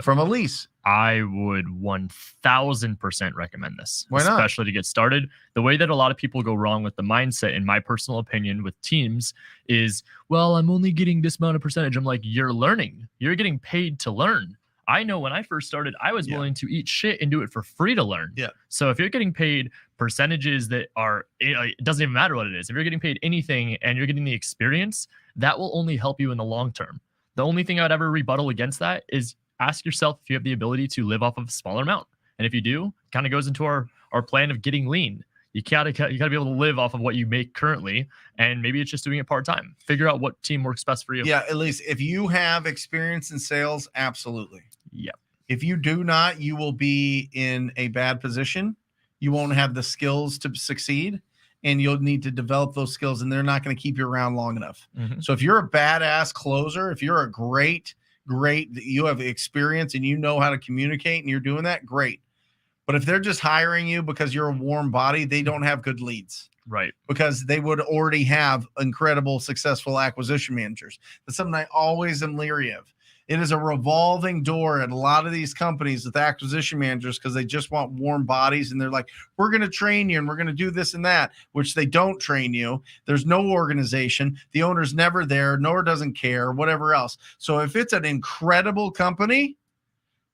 Speaker 2: from a lease?
Speaker 3: I would 1000% recommend this.
Speaker 2: Why not?
Speaker 3: Especially to get started. The way that a lot of people go wrong with the mindset, in my personal opinion, with teams is, well, I'm only getting this amount of percentage. I'm like, you're learning. You're getting paid to learn. I know when I first started, I was willing to eat shit and do it for free to learn.
Speaker 2: Yeah.
Speaker 3: So if you're getting paid percentages that are, it doesn't even matter what it is. If you're getting paid anything and you're getting the experience, that will only help you in the long term. The only thing I'd ever rebuttal against that is ask yourself if you have the ability to live off of a smaller amount. And if you do, kind of goes into our plan of getting lean. You gotta be able to live off of what you make currently, and maybe it's just doing it part-time. Figure out what team works best for you.
Speaker 2: Yeah, at least if you have experience in sales, absolutely.
Speaker 3: Yep.
Speaker 2: If you do not, you will be in a bad position. You won't have the skills to succeed, and you'll need to develop those skills, and they're not going to keep you around long enough. So if you're a badass closer, if you're a great, you have experience and you know how to communicate and you're doing that, great. But if they're just hiring you because you're a warm body, they don't have good leads.
Speaker 3: Right.
Speaker 2: Because they would already have incredible, successful acquisition managers. That's something I always am leery of. It is a revolving door at a lot of these companies with acquisition managers because they just want warm bodies. And they're like, we're going to train you and we're going to do this and that, which they don't train you. There's no organization. The owner's never there, nor doesn't care, whatever else. So if it's an incredible company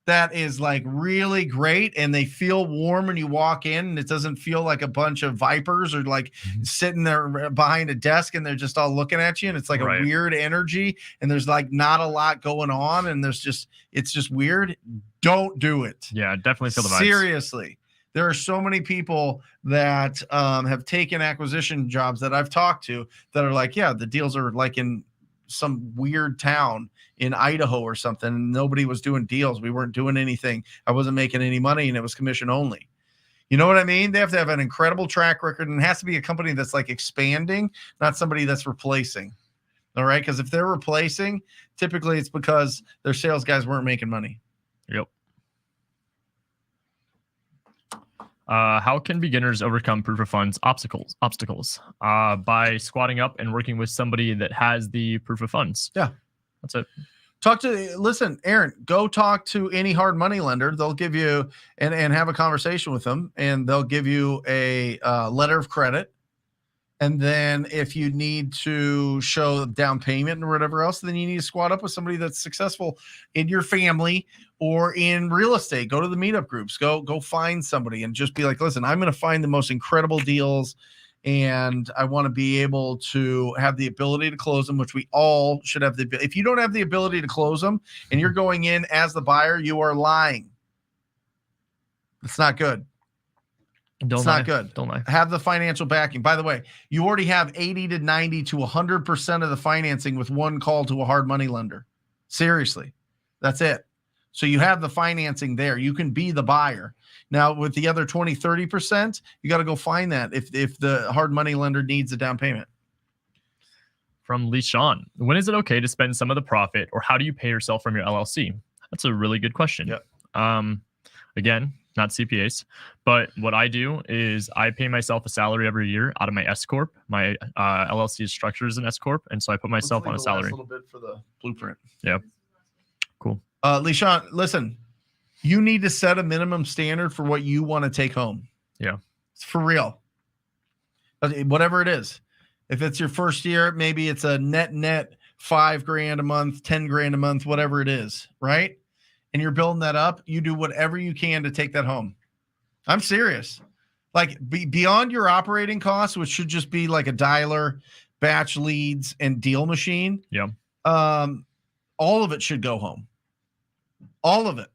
Speaker 2: that is like really great and they feel warm when you walk in and it doesn't feel like a bunch of vipers or like sitting there behind a desk and they're just all looking at you and it's like a weird energy and there's like not a lot going on and it's just weird. Don't do it.
Speaker 3: Yeah, definitely feel the vibes.
Speaker 2: Seriously. There are so many people that have taken acquisition jobs that I've talked to that are like, yeah, the deals are like in some weird town in Idaho or something. And nobody was doing deals. We weren't doing anything. I wasn't making any money and it was commission only. You know what I mean? They have to have an incredible track record and it has to be a company that's like expanding, not somebody that's replacing. All right. Because if they're replacing, typically it's because their sales guys weren't making money.
Speaker 3: Yep. How can beginners overcome proof of funds obstacles? By squatting up and working with somebody that has the proof of funds.
Speaker 2: Yeah.
Speaker 3: That's it.
Speaker 2: Listen, Aaron, go talk to any hard money lender. They'll give you and have a conversation with them and they'll give you a letter of credit. And then if you need to show down payment or whatever else, then you need to squat up with somebody that's successful in your family or in real estate. Go to the meetup groups, go find somebody and just be like, listen, I'm going to find the most incredible deals. And I want to be able to have the ability to close them, which we all should have. If you don't have the ability to close them and you're going in as the buyer, you are lying. It's not good. It's not good.
Speaker 3: Don't lie.
Speaker 2: Have the financial backing. By the way, you already have 80 to 90 to 100% of the financing with one call to a hard money lender. Seriously. That's it. So you have the financing there. You can be the buyer. Now, with the other 20, 30%, you got to go find that if the hard money lender needs a down payment.
Speaker 3: From LeSean, when is it okay to spend some of the profit or how do you pay yourself from your LLC? That's a really good question.
Speaker 2: Yep.
Speaker 3: Again, not CPAs, but what I do is I pay myself a salary every year out of my S Corp. My LLC is structured as an S Corp, and so I put myself on a salary.
Speaker 2: A little bit for the blueprint.
Speaker 3: Yeah. Cool.
Speaker 2: LeSean, listen, you need to set a minimum standard for what you want to take home.
Speaker 3: Yeah.
Speaker 2: It's for real. Whatever it is. If it's your first year, maybe it's a net $5,000 a month, $10,000 a month, whatever it is, right? And you're building that up, you do whatever you can to take that home. I'm serious. Like beyond your operating costs, which should just be like a dialer, batch leads, and deal machine.
Speaker 3: Yeah.
Speaker 2: All of it should go home. All of it.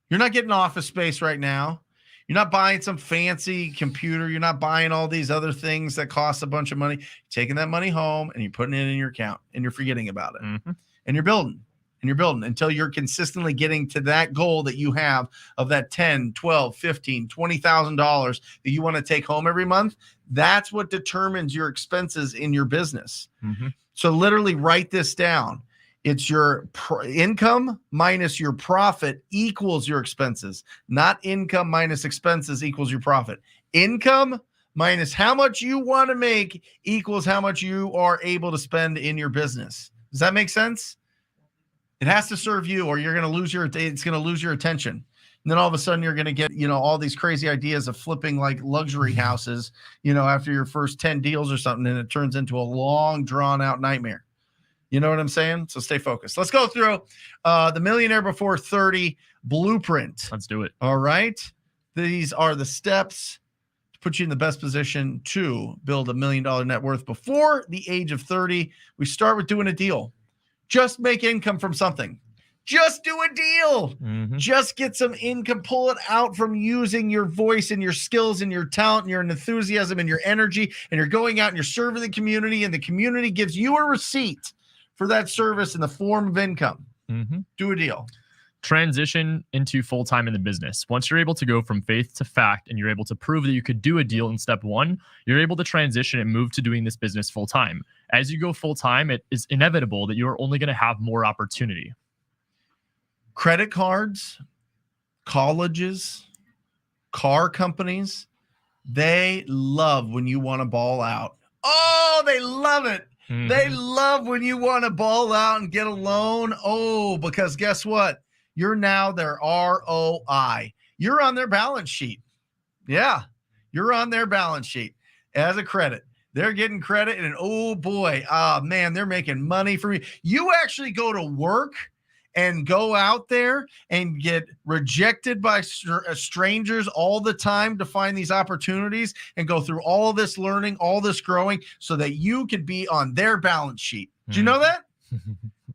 Speaker 2: You're not getting office space right now. You're not buying some fancy computer. You're not buying all these other things that cost a bunch of money. You're taking that money home and you're putting it in your account and you're forgetting about it.
Speaker 3: Mm-hmm.
Speaker 2: And you're building. And you're building until you're consistently getting to that goal that you have of that $10, $12, $15, $20,000 that you want to take home every month. That's what determines your expenses in your business.
Speaker 3: Mm-hmm.
Speaker 2: So literally write this down. It's your income minus your profit equals your expenses, not income minus expenses equals your profit. Income minus how much you want to make equals how much you are able to spend in your business. Does that make sense? It has to serve you or you're going to lose it's going to lose your attention. And then all of a sudden you're going to get, all these crazy ideas of flipping like luxury houses, after your first 10 deals or something, and it turns into a long drawn out nightmare. You know what I'm saying? So stay focused. Let's go through the Millionaire Before 30 blueprint.
Speaker 3: Let's do it.
Speaker 2: All right. These are the steps to put you in the best position to build $1 million net worth before the age of 30. We start with doing a deal. Just make income from something. Just do a deal. Just get some income. Pull it out from using your voice and your skills and your talent and your enthusiasm and your energy. And you're going out and you're serving the community, and the community gives you a receipt for that service in the form of income. Do a deal.
Speaker 3: Transition into full-time in the business. Once you're able to go from faith to fact and you're able to prove that you could do a deal in step one, you're able to transition and move to doing this business full-time. As you go full-time, it is inevitable that you're only going to have more opportunity.
Speaker 2: Credit cards, colleges, car companies, they love when you want to ball out. Oh, they love it. They love when you want to ball out and get a loan. Oh, because guess what? You're now their ROI. You're on their balance sheet. Yeah, you're on their balance sheet as a credit. They're getting credit, and oh boy, man, they're making money for me. You actually go to work and go out there and get rejected by strangers all the time to find these opportunities and go through all this learning, all this growing so that you can be on their balance sheet. Do you know that?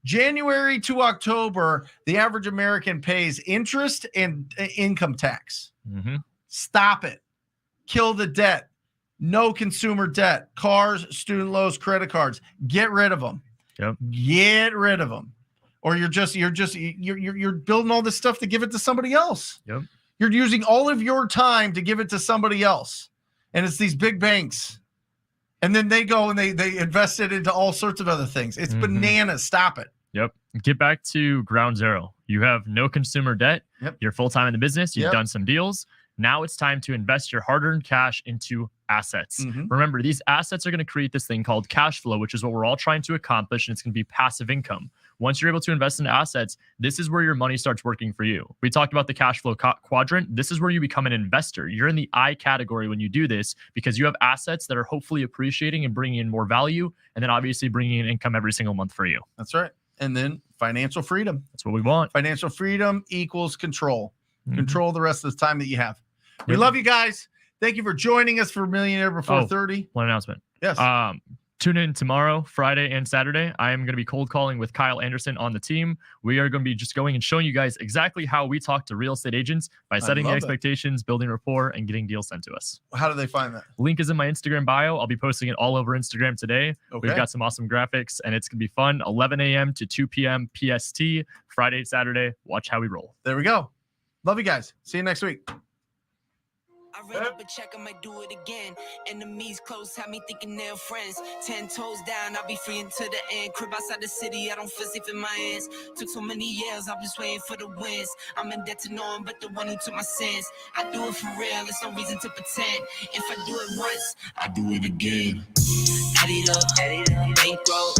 Speaker 2: January to October, the average American pays interest and income tax. Stop it. Kill the debt. No consumer debt. Cars, student loans, credit cards. Get rid of them. Get rid of them. Or you're building all this stuff to give it to somebody else. You're using all of your time to give it to somebody else. And it's these big banks. And then they go and they invest it into all sorts of other things. It's bananas. Stop it.
Speaker 3: Get back to ground zero. You have no consumer debt. You're full-time in the business. You've done some deals. Now it's time to invest your hard-earned cash into assets. Remember, these assets are going to create this thing called cash flow, which is what we're all trying to accomplish, and it's going to be passive income. Once you're able to invest in assets, this is where your money starts working for you. We talked about the cash flow quadrant. This is where you become an investor. You're in the I category when you do this because you have assets that are hopefully appreciating and bringing in more value, and then obviously bringing in income every single month for you.
Speaker 2: That's right. And then financial freedom.
Speaker 3: That's what we want.
Speaker 2: Financial freedom equals control. Control the rest of the time that you have. We love you guys. Thank you for joining us for Millionaire Before 30.
Speaker 3: One announcement.
Speaker 2: Yes.
Speaker 3: Tune in tomorrow, Friday and Saturday. I am going to be cold calling with Kyle Anderson on the team. We are going to be just going and showing you guys exactly how we talk to real estate agents by setting the expectations, building rapport, and getting deals sent to us.
Speaker 2: How do they find that?
Speaker 3: Link is in my Instagram bio. I'll be posting it all over Instagram today. We've got some awesome graphics, and it's going to be fun. 11 a.m. to 2 p.m. PST, Friday, Saturday. Watch how we roll.
Speaker 2: There we go. Love you guys. See you next week.
Speaker 1: I read up a check, I might do it again. Enemies close, have me thinking they're friends. 10 toes down, I'll be free until the end. Crib outside the city, I don't feel safe in my hands. Took so many years, I'm just waiting for the wins. I'm in debt to no one but the one who took my sins. I do it for real, there's no reason to pretend. If I do it once, I do it again. Add it up, bankroll,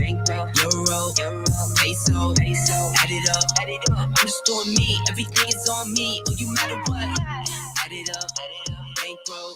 Speaker 1: euro, peso, add it up, I'm just doing me, everything is on me, oh you matter what, add it up, bankroll.